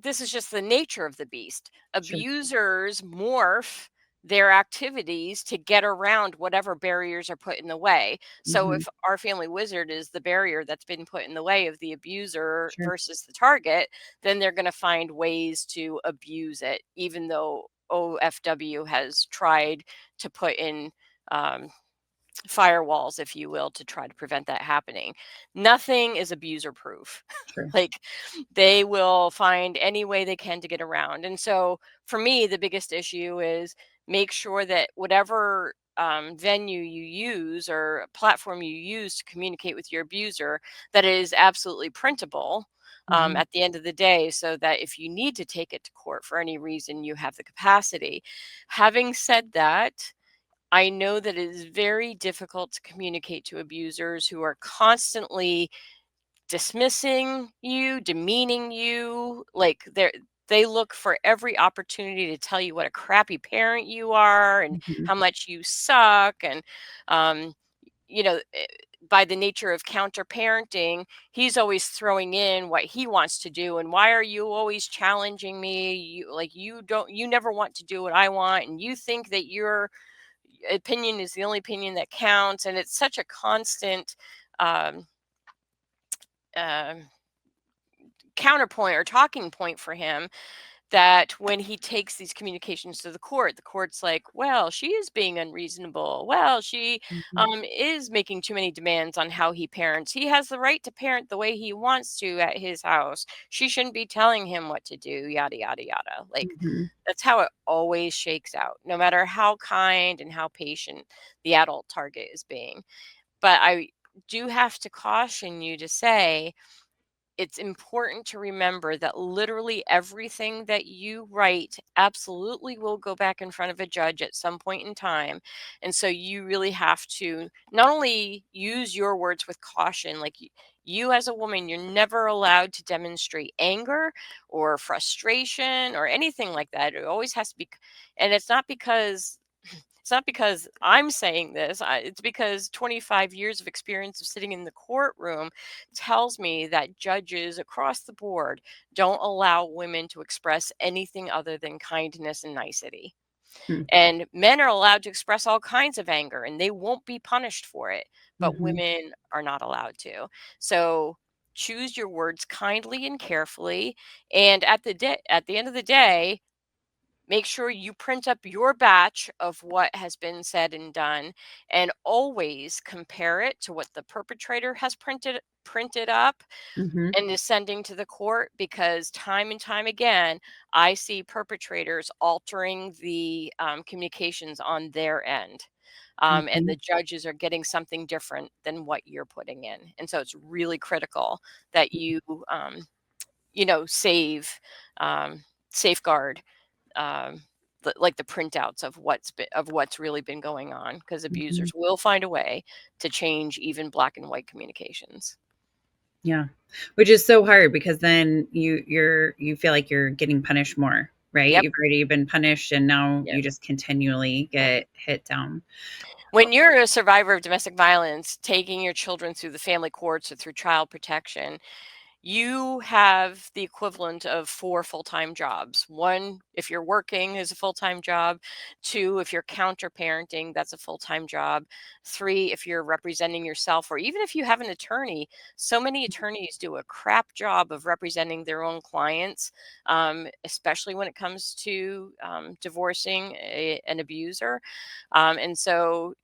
this is just the nature of the beast. Sure. Abusers morph their activities to get around whatever barriers are put in the way. So Mhm. if Our Family Wizard is the barrier that's been put in the way of the abuser Sure. versus the target, then they're going to find ways to abuse it, even though OFW has tried to put in um, firewalls, if you will, to try to prevent that happening. Nothing is abuser proof. Sure. Like, they will find any way they can to get around. And so for me, the biggest issue is make sure that whatever venue you use or platform you use to communicate with your abuser, that it is absolutely printable Mhm. at the end of the day, so that if you need to take it to court for any reason, you have the capacity. Having said that, I know that it is very difficult to communicate to abusers who are constantly dismissing you, demeaning you. Like, they look for every opportunity to tell you what a crappy parent you are and Mhm. how much you suck. And um, you know, eh, by the nature of counter parenting, he's always throwing in what he wants to do. And why are you always challenging me? You never want to do what I want, and you think that you're opinion is the only opinion that counts, and it's such a constant um, um counterpoint or talking point for him, that when he takes these communications to the court's like, well, she is being unreasonable. Well, she Mhm. is making too many demands on how he parents. He has the right to parent the way he wants to at his house. She shouldn't be telling him what to do, yada, yada, yada. Like, Mhm. that's how it always shakes out, no matter how kind and how patient the adult target is being. But I do have to caution you to say, it's important to remember that literally everything that you write absolutely will go back in front of a judge at some point in time. And so you really have to not only use your words with caution, like you as a woman, you're never allowed to demonstrate anger or frustration or anything like that. It always has to be, and it's not because I'm saying this. It's because 25 years of experience of sitting in the courtroom tells me that judges across the board don't allow women to express anything other than kindness and nicety. Mhm. And men are allowed to express all kinds of anger and they won't be punished for it, but Mhm. women are not allowed to. So choose your words kindly and carefully. And at the end of the day, make sure you print up your batch of what has been said and done, and always compare it to what the perpetrator has printed up Mhm. and is sending to the court, because time and time again I see perpetrators altering the communications on their end, and Mhm. the judges are getting something different than what you're putting in. And so it's really critical that um, save um, safeguard, um, like the printouts of what's really been going on, because Mhm. abusers will find a way to change even black and white communications. Yeah. Which is so hard because then you feel like you're getting punished more, right? Yep. You've already been punished and now Yep. you just continually get hit down. When you're a survivor of domestic violence, taking your children through the family courts or through child protection, you have the equivalent of 4 full-time jobs. 1, if you're working, is a full-time job. 2, if you're counter parenting, that's a full-time job. 3, if you're representing yourself, or even if you have an attorney. So many attorneys do a crap job of representing their own clients, especially when it comes to divorcing an abuser. And so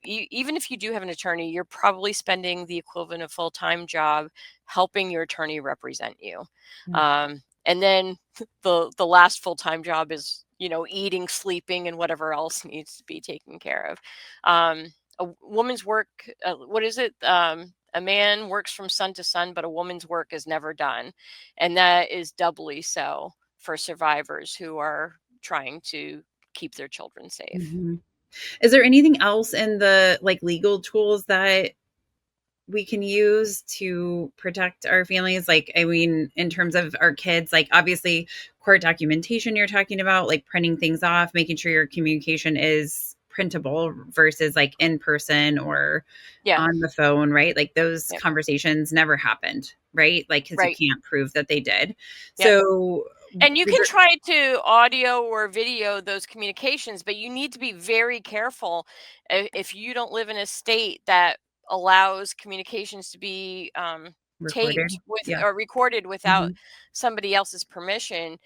even if you do have an attorney, you're probably spending the equivalent of full-time job helping your attorney represent you. Yeah. And then the last full-time job is, eating, sleeping, and whatever else needs to be taken care of. A woman's work, what is it? A man works from sun to sun, but a woman's work is never done. And that is doubly so for survivors who are trying to keep their children safe. Mhm. Is there anything else in the like legal tools that we can use to protect our families? Like, I mean, in terms of our kids, like obviously court documentation you're talking about, like printing things off, making sure your communication is printable versus like in person or Yeah. on the phone, right? Like those Yep. conversations never happened, right? Like, because you Right. can't prove that they did. Yep. So, And you is can there, try to audio or video those communications, but you need to be very careful if you don't live in a state that allows communications to be taped recorded? with Yeah. or recorded without Mhm. somebody else's permission.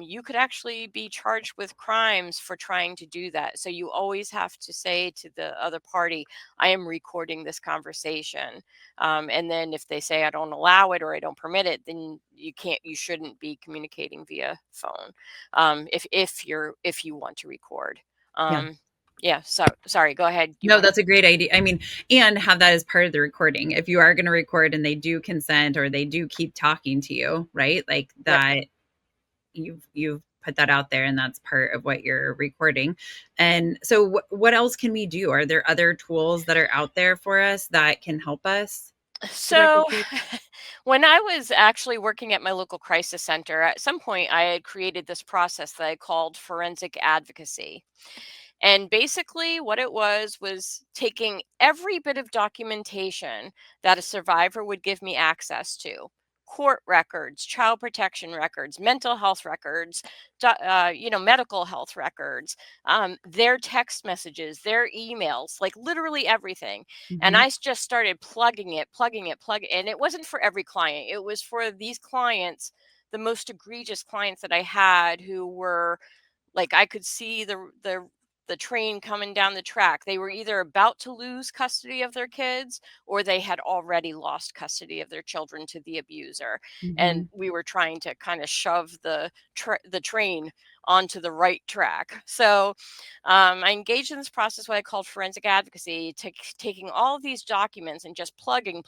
You could actually be charged with crimes for trying to do that. So you always have to say to the other party, I am recording this conversation. And then if they say I don't allow it or I don't permit it, then you shouldn't be communicating via phone. If you want to record. Yeah. Yeah. So sorry, go ahead. You No, want to? that's a great idea. I mean, and have that as part of the recording. If you are going to record and they do consent or they do keep talking to you, right? Like Yep. that you've put that out there and that's part of what you're recording. And so what else can we do? Are there other tools that are out there for us that can help us protect our So, kids? when I was actually working at my local crisis center, at some point I had created this process that I called forensic advocacy. And basically, what it was taking every bit of documentation that a survivor would give me access to, court records, child protection records, mental health records, medical health records, their text messages, their emails, like literally everything. And Mm-hmm. I just started plugging it. And it wasn't for every client. It was for these clients, the most egregious clients that I had, who were like, I could see the train coming down the track. They were either about to lose custody of their kids, or they had already lost custody of their children to the abuser. Mm-hmm. And we were trying to kind of shove the train onto the right track. So I engaged in this process, what I called forensic advocacy, taking all of these documents and just plugging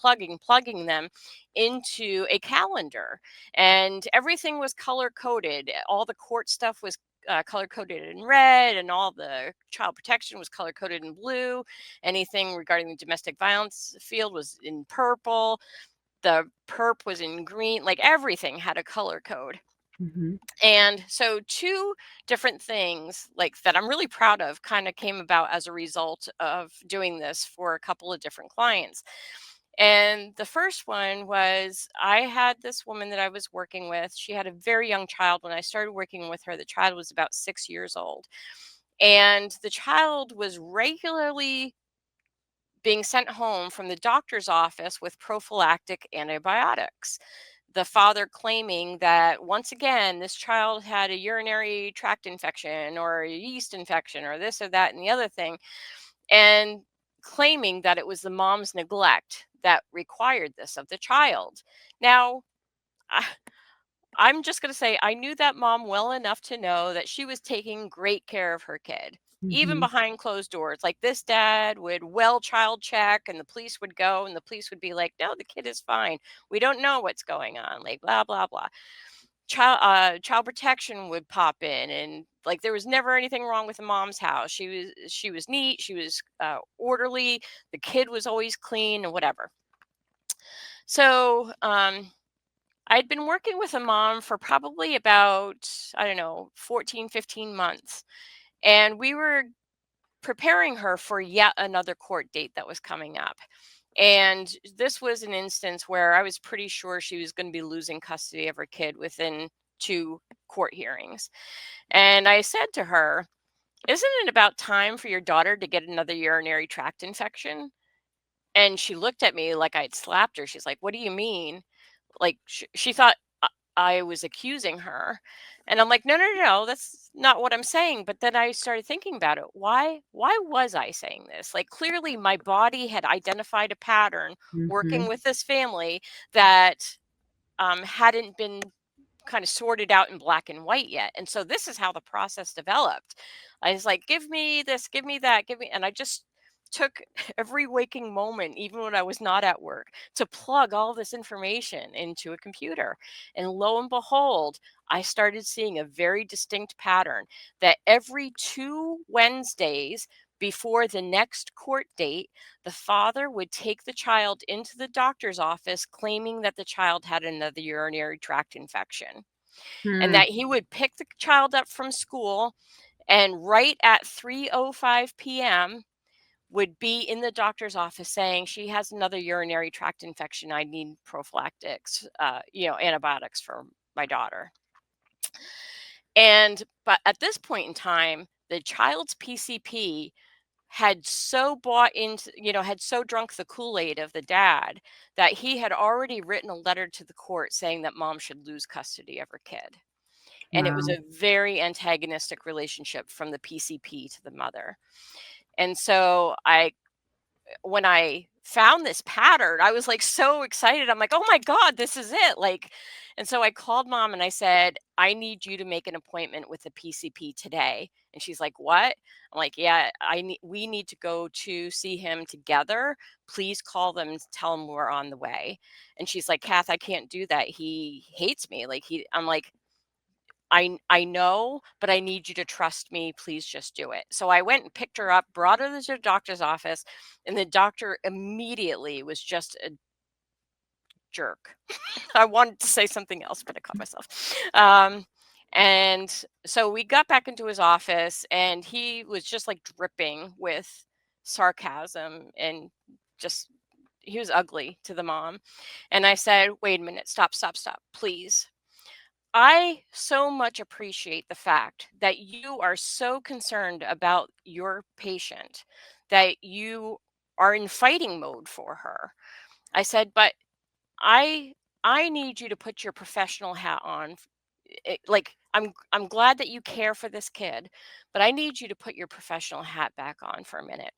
them into a calendar. And everything was color coded. All the court stuff was color coded in red, and all the child protection was color coded in blue. Anything regarding the domestic violence field was in purple. The perp was in green. Like, everything had a color code. Mm-hmm. And so two different things, like, that I'm really proud of, kind of came about as a result of doing this for a couple of different clients. And the first one was, I had this woman that I was working with. She had a very young child when I started working with her. The child was about 6 years old. And the child was regularly being sent home from the doctor's office with prophylactic antibiotics. The father claiming that, once again, this child had a urinary tract infection or a yeast infection or this or that and the other thing, and claiming that it was the mom's neglect that required this of the child. Now, I'm just going to say, I knew that mom well enough to know that she was taking great care of her kid, even Mm-hmm. behind closed doors. Like, this dad would child check, and the police would go, and the police would be like, no, the kid is fine. We don't know what's going on. Like, blah, blah, blah. Child protection would pop in, and like, there was never anything wrong with the mom's house. She was neat. She was orderly. The kid was always clean and whatever. So, I'd been working with a mom for probably about, I don't know, 14, 15 months. And we were preparing her for yet another court date that was coming up. And this was an instance where I was pretty sure she was going to be losing custody of her kid within 2 court hearings. And I said to her, isn't it about time for your daughter to get another urinary tract infection? And she looked at me like I'd slapped her. She's like, what do you mean? Like, she thought I was accusing her. And I'm like, no, no, no, no, that's not what I'm saying. But then I started thinking about it. Why was I saying this? Like, clearly my body had identified a pattern Mm-hmm. working with this family that hadn't been kind of sorted out in black and white yet. And so this is how the process developed. I was like, give me this, give me that, give me. And I just took every waking moment, even when I was not at work, to plug all this information into a computer. And lo and behold, I started seeing a very distinct pattern that every 2 Wednesdays before the next court date, the father would take the child into the doctor's office claiming that the child had another urinary tract infection, and Hmm. that he would pick the child up from school, and right at 3:05 p.m. would be in the doctor's office saying, she has another urinary tract infection. I need prophylactics, antibiotics for my daughter. But at this point in time, the child's PCP had so bought into, had so drunk the Kool-Aid of the dad, that he had already written a letter to the court saying that mom should lose custody of her kid. And it was Wow. a very antagonistic relationship from the PCP to the mother. And so when I found this pattern, I was like so excited. I'm like, oh my God, this is it. Like, and so I called mom and I said, I need you to make an appointment with the PCP today. And she's like, what? I'm like, yeah, we need to go to see him together. Please call them and tell him we're on the way. And she's like, Kath, I can't do that. He hates me. I'm like, I know, but I need you to trust me. Please just do it. So I went and picked her up, brought her to the doctor's office, and the doctor immediately was just a jerk. I wanted to say something else, but I caught myself. And so we got back into his office, and he was just like dripping with sarcasm, and just ugly to the mom. And I said, wait a minute, stop, please. I so much appreciate the fact that you are so concerned about your patient that you are in fighting mode for her. I said, but I I need you to put your professional hat on. Like I'm glad that you care for this kid, but I need you to put your professional hat back on for a minute.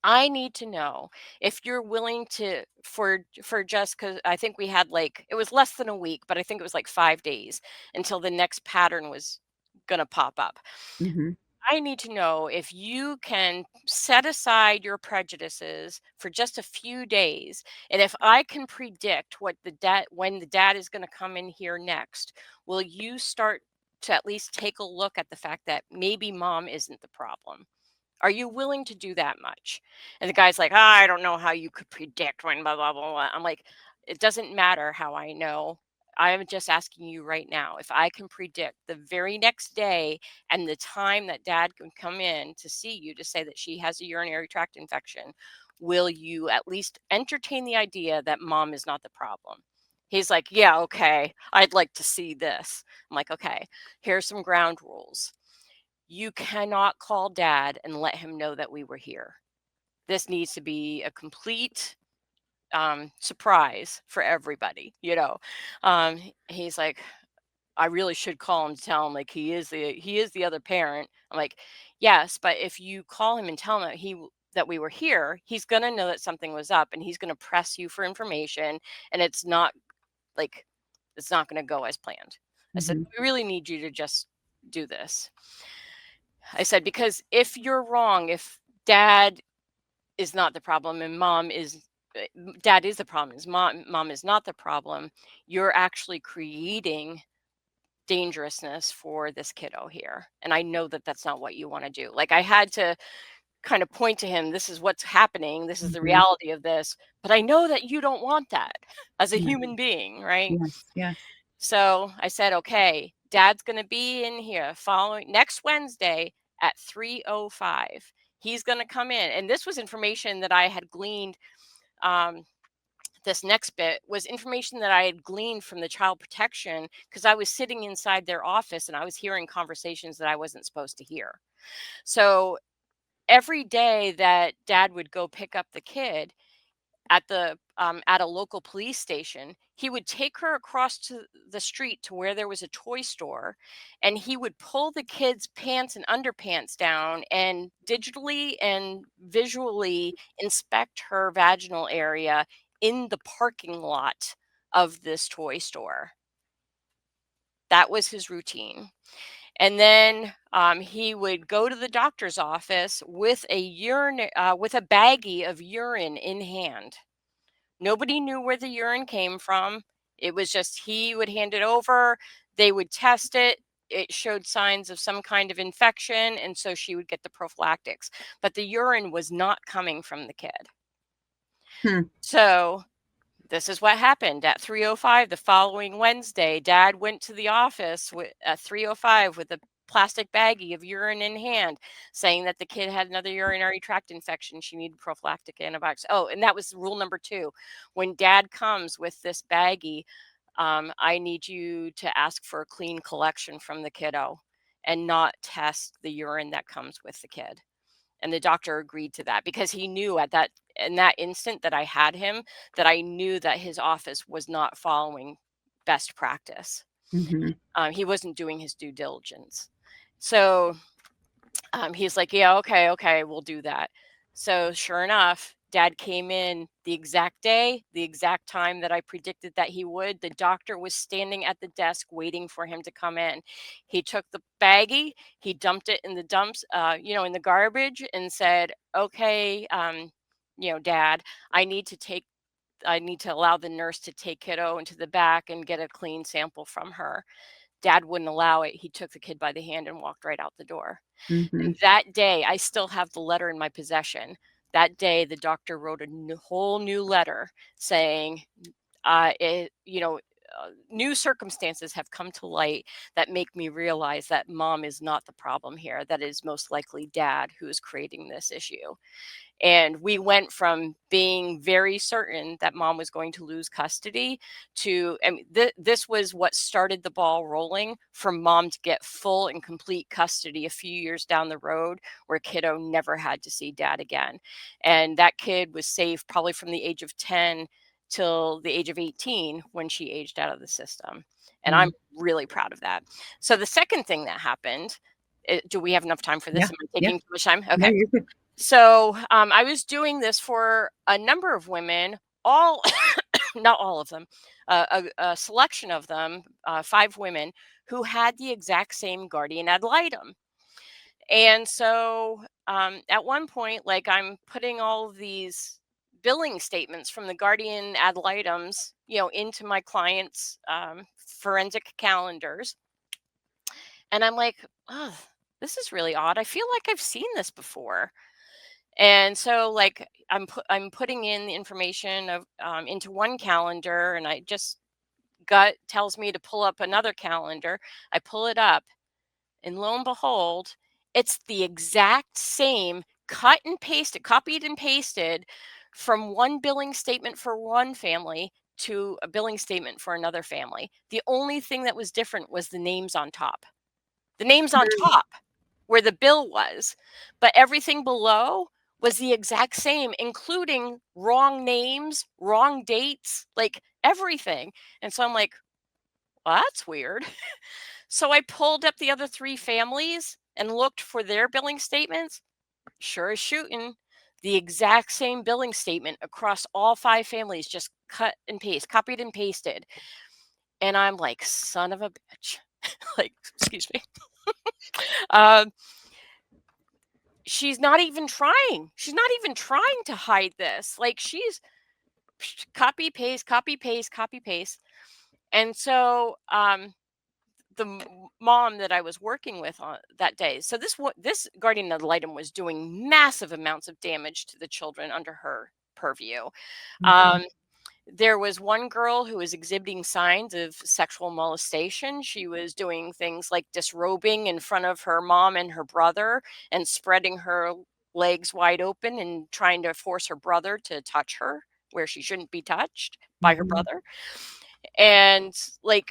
I need to know if you're willing to for just because I think we had like it was less than a week, but I think it was like 5 days until the next pattern was gonna pop up. Mm-hmm. I need to know if you can set aside your prejudices for just a few days. And if I can predict what the dad when the dad is going to come in here next, will you start to at least take a look at the fact that maybe mom isn't the problem? Are you willing to do that much? And the guy's like, I don't know how you could predict when blah, blah, blah, blah. I'm like, it doesn't matter how I know. I'm just asking you right now if I can predict the very next day and the time that dad can come in to see you to say that she has a urinary tract infection, will you at least entertain the idea that mom is not the problem? He's like, yeah, okay. I'd like to see this. I'm like, okay, here's some ground rules. You cannot call dad and let him know that we were here. This needs to be a complete surprise for everybody, you know. He's like, I really should call him to tell him like he is the other parent. I'm like, yes, but if you call him and tell him that that we were here, he's gonna know that something was up and he's gonna press you for information, and like it's not gonna go as planned. I said, Mm-hmm. we really need you to just do this. I said, because if you're wrong, if dad is not the problem and dad is the problem, is mom is not the problem, you're actually creating dangerousness for this kiddo here. And I know that that's not what you want to do. Like I had to kind of point to him, this is what's happening, this is the Mm-hmm. reality of this, but I know that you don't want that as a Yeah. human being, right? Yes. Yes. So I said, okay, dad's going to be in here following next Wednesday at 3:05. He's going to come in. And this was information that I had gleaned. This next bit was information that I had gleaned from the child protection because I was sitting inside their office and I was hearing conversations that I wasn't supposed to hear. So every day that dad would go pick up the kid, at a local police station, he would take her across to the street to where there was a toy store, and he would pull the kid's pants and underpants down and digitally and visually inspect her vaginal area in the parking lot of this toy store. That was his routine. And then he would go to the doctor's office with with a baggie of urine in hand. Nobody knew where the urine came from. It was just he would hand it over, they would test it. It showed signs of some kind of infection, and so she would get the prophylactics. But the urine was not coming from the kid. Hmm. So this is what happened at 3:05 the following Wednesday. Dad went to the office at 3:05 with a plastic baggie of urine in hand, saying that the kid had another urinary tract infection. She needed prophylactic antibiotics. Oh, and that was rule number 2. When dad comes with this baggie, I need you to ask for a clean collection from the kiddo and not test the urine that comes with the kid. And the doctor agreed to that because he knew in that instant that I had him, that I knew that his office was not following best practice. Mm-hmm. He wasn't doing his due diligence. So he's like, yeah, okay, we'll do that. So sure enough, dad came in the exact day, the exact time that I predicted that he would. The doctor was standing at the desk waiting for him to come in. He took the baggie, he dumped it in the in the garbage and said, okay, dad, I need to allow the nurse to take kiddo into the back and get a clean sample from her. Dad wouldn't allow it. He took the kid by the hand and walked right out the door. Mm-hmm. And that day, I still have the letter in my possession. That day, the doctor wrote a whole new letter saying, new circumstances have come to light that make me realize that mom is not the problem here. That is most likely dad who is creating this issue. And we went from being very certain that mom was going to lose custody to, I mean, this was what started the ball rolling for mom to get full and complete custody a few years down the road, where kiddo never had to see dad again. And that kid was safe probably from the age of 10 till the age of 18 when she aged out of the system. And I'm really proud of that. So the second thing that happened, do we have enough time for this? Yeah. Am I taking too much time? No, Okay. you're good. So I was doing this for a number of women, all, not all of them, a selection of them, 5 women who had the exact same guardian ad litem. And so at one point, like, I'm putting all of these billing statements from the guardian ad litems, into my clients' forensic calendars. And I'm like, oh, this is really odd. I feel like I've seen this before. And so, like, I'm putting in the information of into one calendar, and I just gut tells me to pull up another calendar. I pull it up, and lo and behold, it's the exact same cut and pasted, copied and pasted from one billing statement for one family to a billing statement for another family. The only thing that was different was the names on top. The names on top where the bill was, but everything below was the exact same, including wrong names, wrong dates, like everything. And so I'm like, well, that's weird. So I pulled up the other 3 families and looked for their billing statements. Sure as shooting, the exact same billing statement across all 5 families, just cut and paste, copied and pasted. And I'm like, son of a bitch. Like, excuse me. Um, she's not even trying. She's not even trying to hide this. Like, she's copy paste, copy paste, copy paste. And so the mom that I was working with on that day, so this guardian ad litem was doing massive amounts of damage to the children under her purview. Um, there was one girl who was exhibiting signs of sexual molestation. She was doing things like disrobing in front of her mom and her brother and spreading her legs wide open and trying to force her brother to touch her where she shouldn't be touched by her brother. And, like,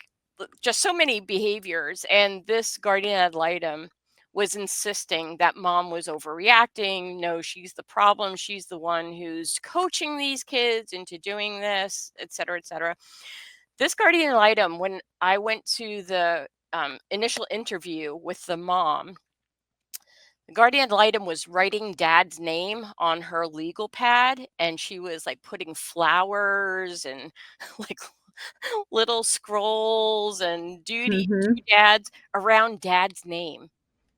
just so many behaviors. And this guardian ad litem was insisting that mom was overreacting. No, she's the problem. She's the one who's coaching these kids into doing this, et cetera, et cetera. This guardian ad litem, when I went to the initial interview with the mom, the guardian ad litem was writing dad's name on her legal pad, and she was like putting flowers and like little scrolls and doodads around dad's name.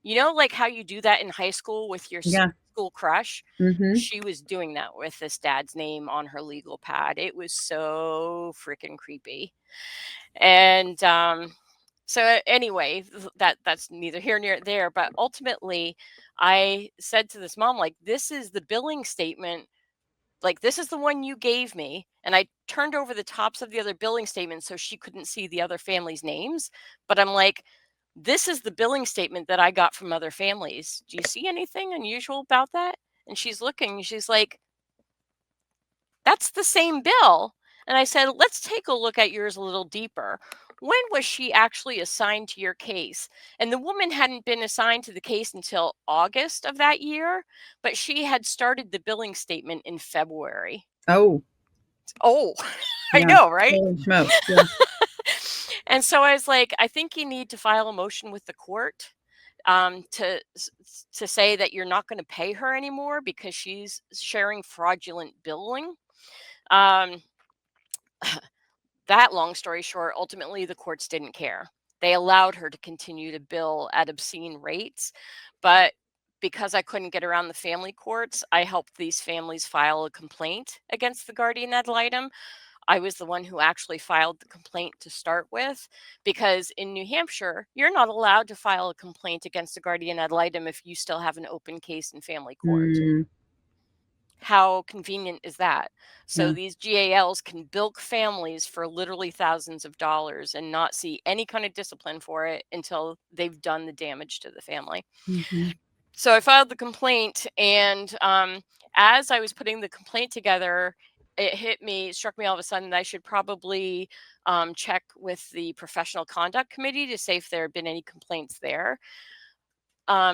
You know, like how you do that in high school with your Yeah. school crush? Mm-hmm. She was doing that with this dad's name on her legal pad. It was so freaking creepy. And so anyway, that's neither here nor there, but ultimately I said to this mom, like, this is the billing statement, like, this is the one you gave me. And I turned over the tops of the other billing statements so she couldn't see the other families' names. But I'm like, this is the billing statement that I got from other families. Do you see anything unusual about that? And she's looking, she's like, that's the same bill. And I said, let's take a look at yours a little deeper. When was she actually assigned to your case? And the woman hadn't been assigned to the case until August of that year, but she had started the billing statement in February. Oh, Oh, I yeah. know, right? Holy smokes. Yeah. And so I was like, I think you need to file a motion with the court to say that you're not going to pay her anymore because she's sharing fraudulent billing. Um, that long story short, ultimately the courts didn't care. They allowed her to continue to bill at obscene rates, but because I couldn't get around the family courts, I helped these families file a complaint against the guardian ad litem. I was the one who actually filed the complaint to start with, because in New Hampshire, you're not allowed to file a complaint against a guardian ad litem if you still have an open case in family court. how convenient is that? So Yeah. these GALs can bilk families for literally thousands of dollars and not see any kind of discipline for it until they've done the damage to the family. Mhm. So I filed the complaint, and as I was putting the complaint together, it struck me all of a sudden that I should probably check with the professional conduct committee to say if there had been any complaints there.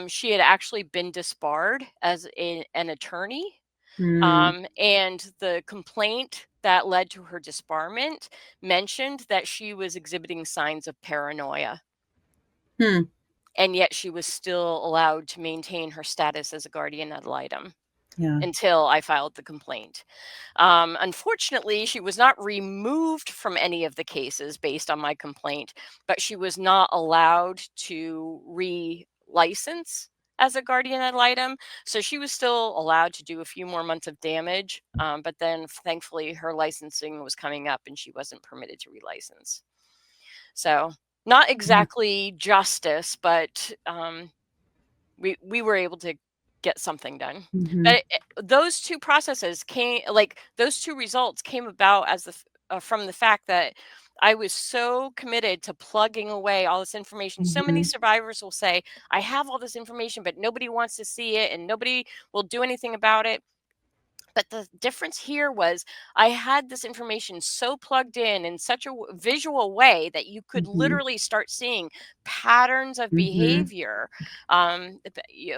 She had actually been disbarred as an attorney, Mm. and the complaint that led to her disbarment mentioned that she was exhibiting signs of paranoia, Hmm. and yet she was still allowed to maintain her status as a guardian ad litem Yeah. until I filed the complaint. Unfortunately, she was not removed from any of the cases based on my complaint, but she was not allowed to re-license as a guardian ad litem. So she was still allowed to do a few more months of damage, but then thankfully her licensing was coming up and she wasn't permitted to relicense. So not Yeah. exactly justice, but we were able to get something done. Mhm. But those two processes came, like those two results came about as from the fact that I was so committed to plugging away all this information. So many Mhm. survivors will say, "I have all this information, but nobody wants to see it, and nobody will do anything about it." But the difference here was I had this information so plugged in such a visual way that you could Mhm. literally start seeing patterns of Mhm. behavior,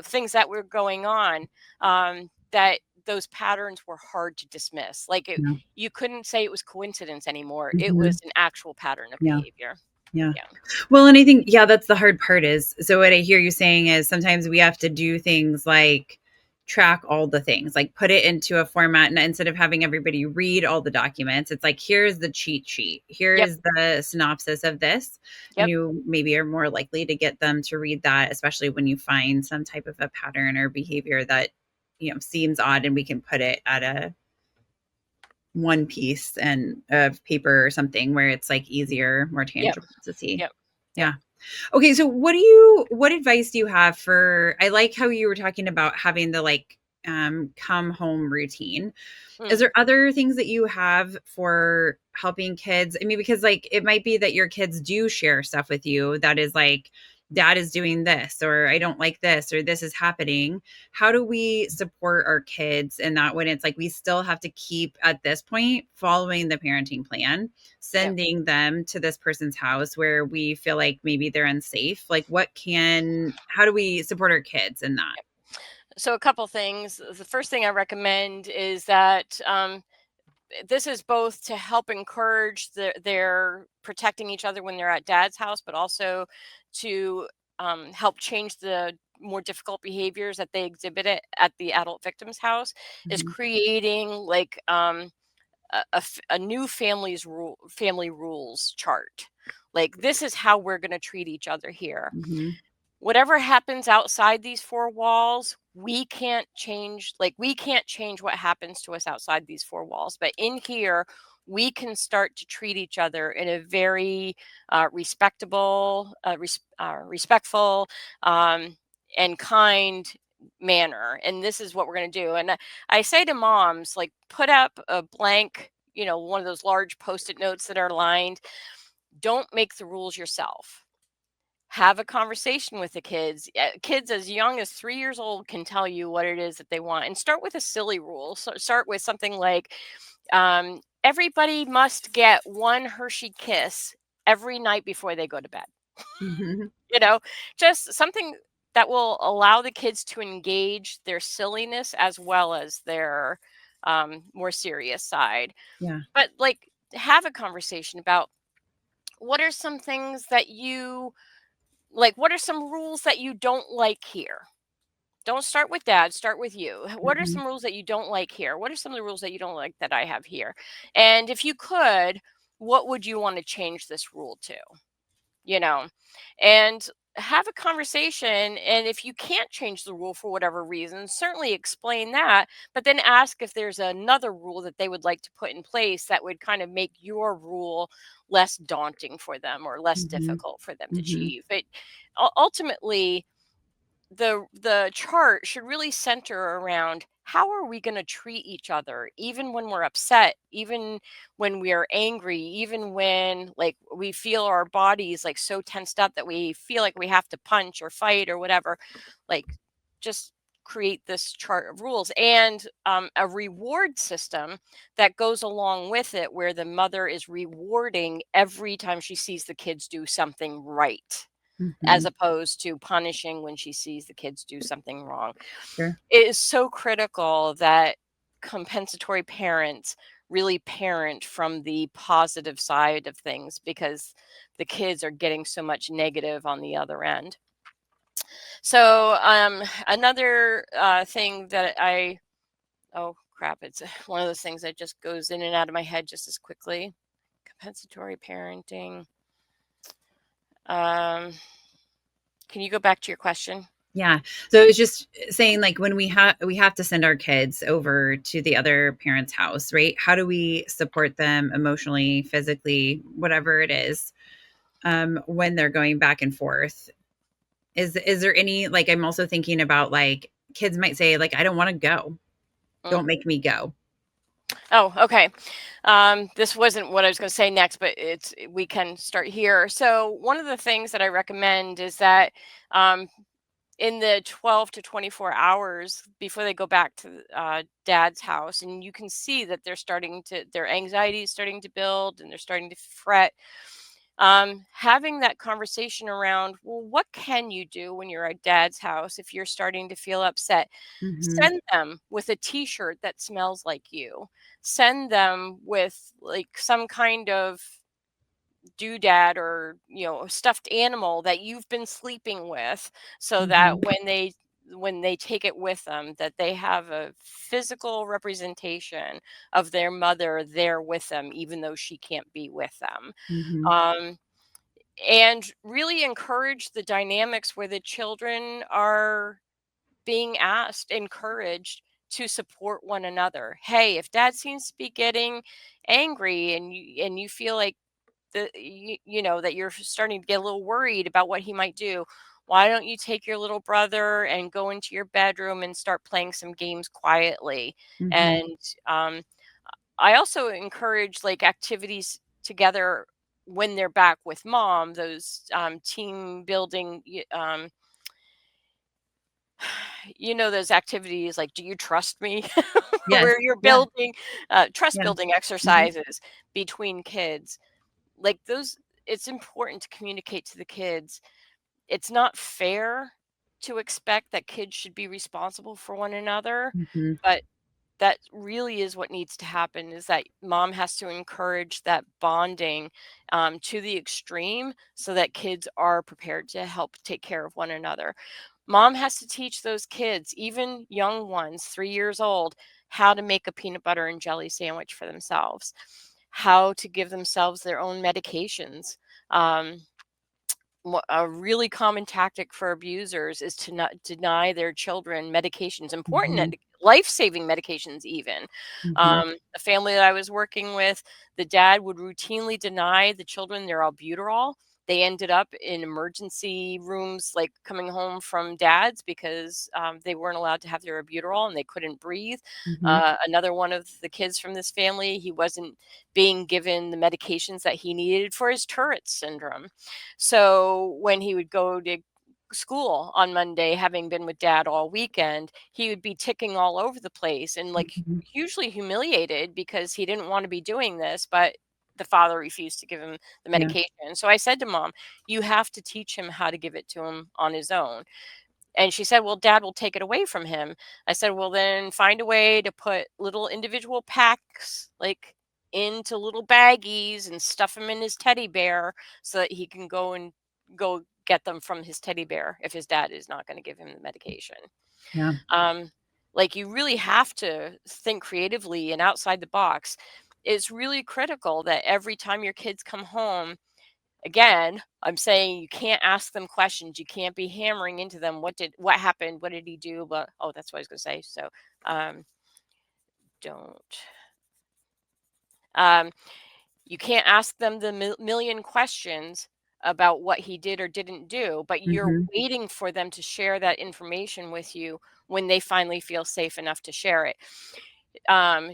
things that were going on, that those patterns were hard to dismiss. Yeah. You couldn't say it was coincidence anymore. It was Mhm. an actual pattern of Yeah. behavior. Yeah. Yeah. Well, and I think, yeah, that's the hard part is, so what I hear you saying is sometimes we have to do things like track all the things, like put it into a format, and instead of having everybody read all the documents, it's like, here's the cheat sheet. Yep. Here's the synopsis of this. And Yep. you maybe are more likely to get them to read that, especially when you find some type of a pattern or behavior that, seems odd, and we can put it at a one piece and of paper or something where it's like easier, more Yep. tangible to see. Yep. Yep. Yeah. Okay, so what advice do you have for, I like how you were talking about having the like come home routine. Is Mm. there other things that you have for helping kids? I mean, because like it might be that your kids do share stuff with you that is like, dad is doing this, or I don't like this, or this is happening. How do we support our kids in that when it's like we still have to keep at this point following the parenting plan, Yep. sending them to this person's house where we feel like maybe they're unsafe? Like how do we support our kids in that? So a couple things. The first thing I recommend is that this is both to help encourage their protecting each other when they're at dad's house, but also to help change the more difficult behaviors that they exhibit at the adult victim's house, is Mhm. creating like a new family rules chart. Like, this is how we're going to treat each other here. Mhm. Whatever happens outside these four walls, we can't change what happens to us outside these four walls, but in here we can start to treat each other in a very respectful, and kind manner. And this is what we're going to do. And I say to moms, like, put up a blank, one of those large post-it notes that are lined. Don't make the rules yourself. Have a conversation with the kids. Kids as young as 3 years old can tell you what it is that they want, and start with a silly rule. So start with something like, everybody must get one Hershey kiss every night before they go to bed. Mhm. you know, just something that will allow the kids to engage their silliness as well as their more serious side. Yeah. But like, have a conversation about what are some things that you like, what are some rules that you don't like here? Don't start with dad, start with you. What are Mhm. some rules that you don't like here? What are some of the rules that you don't like that I have here? And if you could, what would you want to change this rule to? You know, and have a conversation. And if you can't change the rule for whatever reason, certainly explain that, but then ask if there's another rule that they would like to put in place that would kind of make your rule less daunting for them or less Mhm. difficult for them to Mhm. achieve. But ultimately, the chart should really center around how are we going to treat each other, even when we're upset, even when we are angry, even when like we feel our bodies like so tensed up that we feel like we have to punch or fight or whatever. Like, just create this chart of rules and a reward system that goes along with it, where the mother is rewarding every time she sees the kids do something right, as Mhm. opposed to punishing when she sees the kids do something wrong. Sure. It is so critical that compensatory parents really parent from the positive side of things, because the kids are getting so much negative on the other end. So, another thing that oh crap, it's one of those things that just goes in and out of my head just as quickly. Compensatory parenting. Um, can you go back to your question? Yeah. So it's just saying like when we have to send our kids over to the other parent's house, right? How do we support them emotionally, physically, whatever it is, when they're going back and forth? Is there any, like, I'm also thinking about like kids might say like, I don't want to go. Mm. Don't make me go. Oh, okay. This wasn't what I was going to say next, but we can start here. So one of the things that I recommend is that um, in the 12 to 24 hours before they go back to dad's house, and you can see that their anxiety is starting to build and they're starting to fret. Having that conversation around, well, what can you do when you're at dad's house if you're starting to feel upset? Mhm. Send them with a t-shirt that smells like you. Send them with like some kind of doodad, or a stuffed animal that you've been sleeping with, so that Mhm. when they take it with them, that they have a physical representation of their mother there with them, even though she can't be with them. Mhm. um, and really encourage the dynamics where the children are being encouraged to support one another. Hey, if dad seems to be getting angry, and you feel like that you're starting to get a little worried about what he might do, why don't you take your little brother and go into your bedroom and start playing some games quietly? Mhm. And um, I also encourage like activities together when they're back with mom, those team building those activities like "Do you trust me?" Yes. where you're Yeah. building trust Yeah. building Mhm. exercises between kids. Like those, it's important to communicate to the kids. It's not fair to expect that kids should be responsible for one another, Mhm. but that really is what needs to happen, is that mom has to encourage that bonding to the extreme, so that kids are prepared to help take care of one another. Mom has to teach those kids, even young ones, 3 years old, how to make a peanut butter and jelly sandwich for themselves, how to give themselves their own medications. Um, a really common tactic for abusers is to not deny their children medications, important Mhm. life-saving medications even. Mhm. A family that I was working with, the dad would routinely deny the children their albuterol. They ended up in emergency rooms, like coming home from dad's, because they weren't allowed to have their albuterol and they couldn't breathe. Mhm. Another one of the kids from this family, he wasn't being given the medications that he needed for his Tourette's syndrome. So when he would go to school on Monday, having been with dad all weekend, he would be ticking all over the place and like Mhm. hugely humiliated because he didn't want to be doing this, but the father refused to give him the Yeah. medication. So I said to mom, you have to teach him how to give it to him on his own. And she said, well, dad will take it away from him. I said, well, then find a way to put little individual packs like into little baggies and stuff them in his teddy bear, so that he can go get them from his teddy bear if his dad is not going to give him the medication. Yeah. Um, like you really have to think creatively and outside the box. It's really critical that every time your kids come home, again, I'm saying you can't ask them questions. You can't be hammering into them. What happened? What did he do? But oh, that's what I was going to say. So um, don't. Um, you can't ask them the million questions about what he did or didn't do, but you're Mhm. waiting for them to share that information with you when they finally feel safe enough to share it.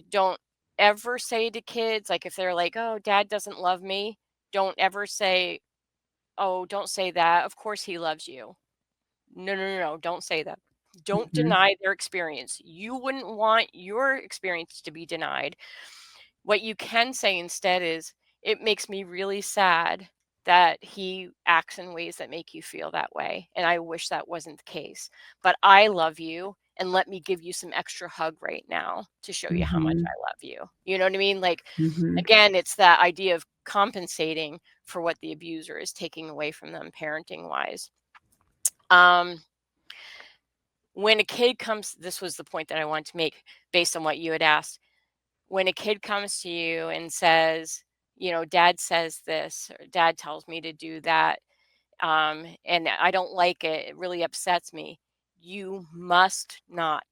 Don't ever say to kids, like if they're like, "Oh, dad doesn't love me," don't ever say, "Oh, don't say that. Of course he loves you." No, no, no, no, don't say that. Don't Mhm. deny their experience. You wouldn't want your experience to be denied. What you can say instead is, "It makes me really sad that he acts in ways that make you feel that way, and I wish that wasn't the case. But I love you, and let me give you some extra hug right now to show you how much Mhm. I love you." You know what I mean? Like, Mhm. again, it's that idea of compensating for what the abuser is taking away from them parenting wise. Um, when a kid comes, this was the point that I wanted to make based on what you had asked. When a kid comes to you and says, dad says this, or dad tells me to do that, and I don't like it, it really upsets me. You must not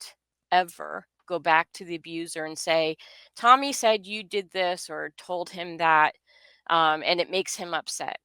ever go back to the abuser and say, Tommy said you did this or told him that, and it makes him upset.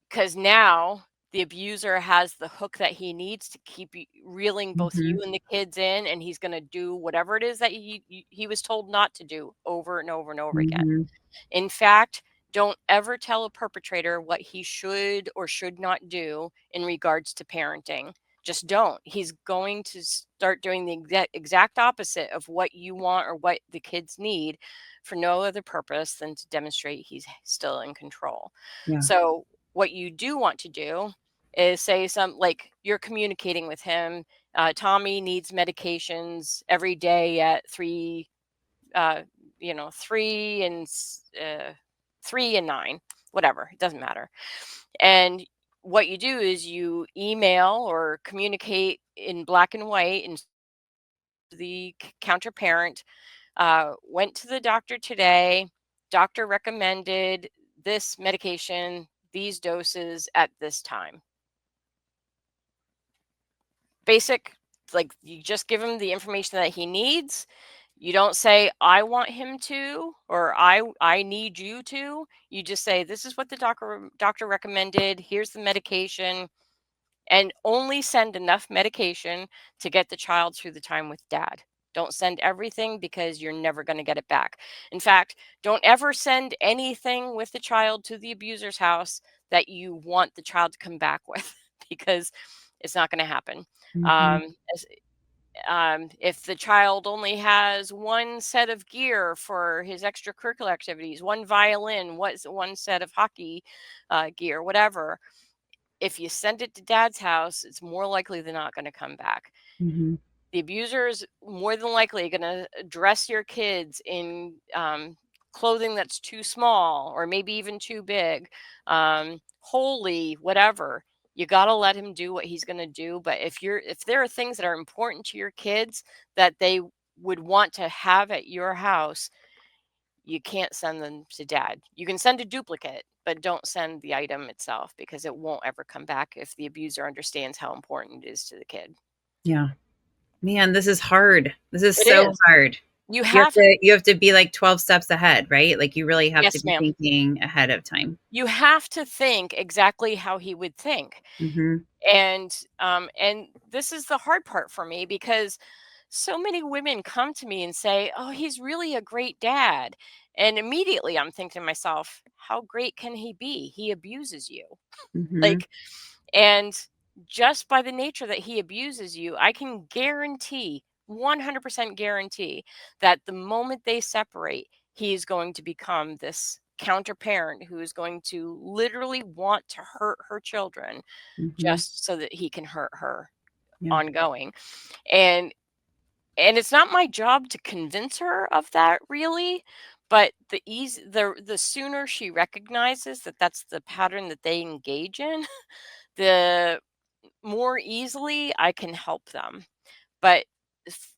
Because now the abuser has the hook that he needs to keep reeling both you Mhm. and the kids in, and he's going to do whatever it is that he was told not to do over and over and over again. Mhm. In fact, don't ever tell a perpetrator what he should or should not do in regards to parenting. Just don't. He's going to start doing the exact opposite of what you want or what the kids need for no other purpose than to demonstrate he's still in control. Yeah. So, what you do want to do is say like you're communicating with him. Tommy needs medications every day at 3, uh, 3 and 9, whatever, it doesn't matter. And what you do is you email or communicate in black and white, and the counter parent went to the doctor today. Doctor recommended this medication, these doses at this time. Basic, like you just give him the information that he needs. You don't say I want him to or I need you to. You just say this is what the doctor recommended. Here's the medication, and only send enough medication to get the child through the time with dad. Don't send everything because you're never going to get it back. In fact, don't ever send anything with the child to the abuser's house that you want the child to come back with because it's not going to happen. Mhm. Um, if the child only has one set of gear for his extracurricular activities, one violin, one set of hockey gear, whatever, if you send it to dad's house, it's more likely they're not going to come back. Mhm. The abuser is more than likely going to dress your kids in clothing that's too small or maybe even too big, holy, whatever. You got to let him do what he's going to do. But if there are things that are important to your kids that they would want to have at your house, you can't send them to dad. You can send a duplicate, but don't send the item itself because it won't ever come back if the abuser understands how important it is to the kid. Yeah. Man, this is hard. This is It so is. hard. You have, You have to be like 12 steps ahead, right? Like you really have to yes, be ma'am. thinking ahead of time. You have to think exactly how he would think. Mhm. And this is the hard part for me because so many women come to me and say, "Oh, he's really a great dad." And immediately I'm thinking to myself, how great can he be? He abuses you. Mhm. Like, and just by the nature that he abuses you, I can guarantee, 100% guarantee, that the moment they separate, he is going to become this counter parent who is going to literally want to hurt her children Mhm. just so that he can hurt her Yeah. ongoing. And it's not my job to convince her of that, really, but the sooner she recognizes that that's the pattern that they engage in, the more easily I can help them. But f-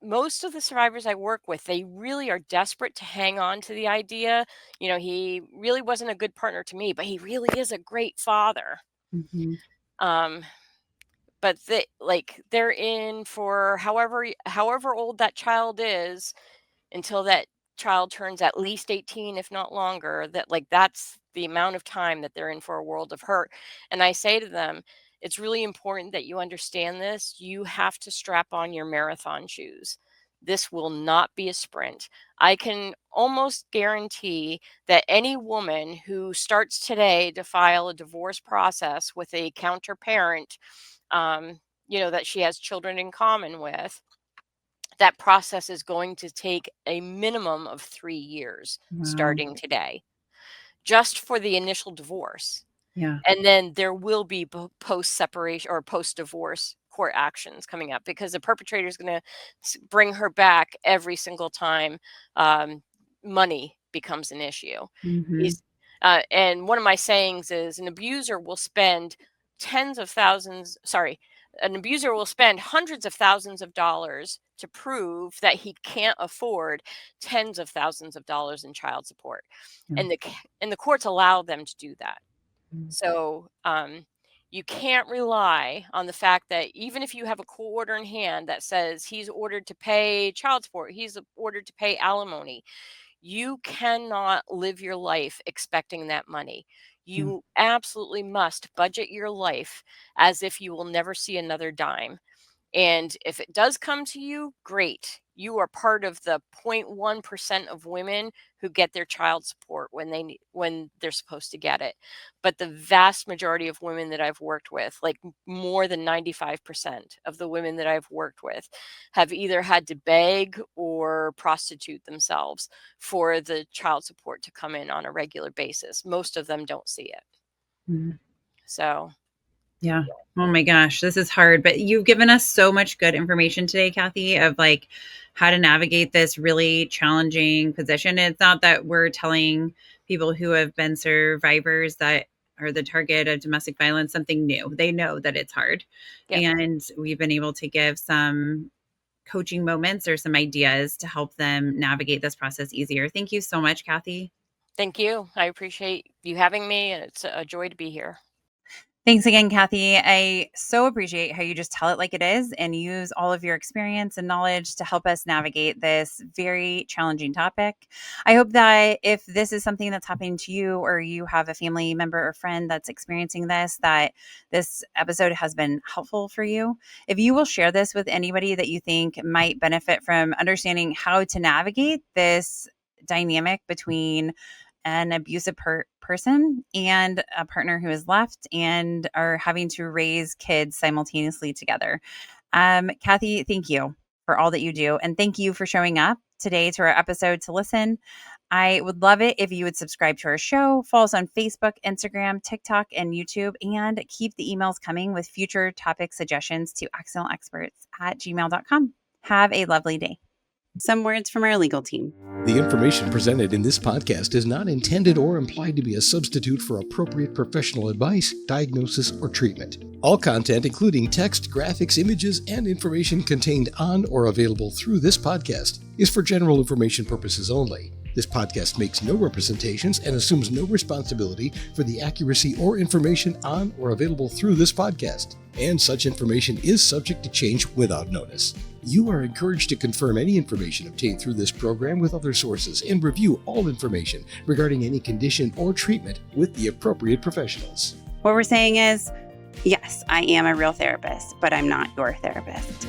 most of the survivors I work with, they really are desperate to hang on to the idea, he really wasn't a good partner to me, but he really is a great father. Mhm. Um, but they're in for however old that child is until that child turns at least 18, if not longer, that's the amount of time that they're in for a world of hurt. And I say to them, it's really important that you understand this. You have to strap on your marathon shoes. This will not be a sprint. I can almost guarantee that any woman who starts today to file a divorce process with a counter parent, that she has children in common with, that process is going to take a minimum of 3 years Wow. starting today, just for the initial divorce. Yeah. And then there will be post separation or post divorce court actions coming up, because the perpetrator is going to bring her back every single time money becomes an issue. Mm-hmm. He's and one of my sayings is, an abuser will spend an abuser will spend hundreds of thousands of dollars to prove that he can't afford tens of thousands of dollars in child support. Yeah. And the courts allow them to do that. Mm. So you can't rely on the fact that even if you have a court order in hand that says he's ordered to pay child support, he's ordered to pay alimony, you cannot live your life expecting that money. Yeah. You absolutely must budget your life as if you will never see another dime. And if it does come to you, great. You are part of the 0.1% of women who get their child support when they're supposed to get it. But the vast majority of women that I've worked with, like more than 95% of the women that I've worked with, have either had to beg or prostitute themselves for the child support to come in on a regular basis. Most of them don't see it. Mm. So Yeah. Oh my gosh, this is hard, but you've given us so much good information today, Kathy, of like how to navigate this really challenging position. It's not that we're telling people who have been survivors that are the target of domestic violence something new. They know that it's hard. yeah. And we've been able to give some coaching moments or some ideas to help them navigate this process easier. Thank you so much, Kathy. Thank you. I appreciate you having me, and it's a joy to be here. Thanks again, Kathy. I so appreciate how you just tell it like it is and use all of your experience and knowledge to help us navigate this very challenging topic. I hope that if this is something that's happening to you, or you have a family member or friend that's experiencing this, that this episode has been helpful for you. If you will share this with anybody that you think might benefit from understanding how to navigate this dynamic between an abusive person and a partner who is left and are having to raise kids simultaneously together. Kathy, thank you for all that you do. And thank you for showing up today to our episode to listen. I would love it if you would subscribe to our show, follow us on Facebook, Instagram, TikTok, and YouTube, and keep the emails coming with future topic suggestions to accidentalexperts@gmail.com. Have a lovely day. Some words from our legal team. The information presented in this podcast is not intended or implied to be a substitute for appropriate professional advice, diagnosis, or treatment. All content, including text, graphics, images, and information contained on or available through this podcast, is for general information purposes only. This podcast makes no representations and assumes no responsibility for the accuracy or information on or available through this podcast, and such information is subject to change without notice. You are encouraged to confirm any information obtained through this program with other sources and review all information regarding any condition or treatment with the appropriate professionals. What we're saying is, yes, I am a real therapist, but I'm not your therapist.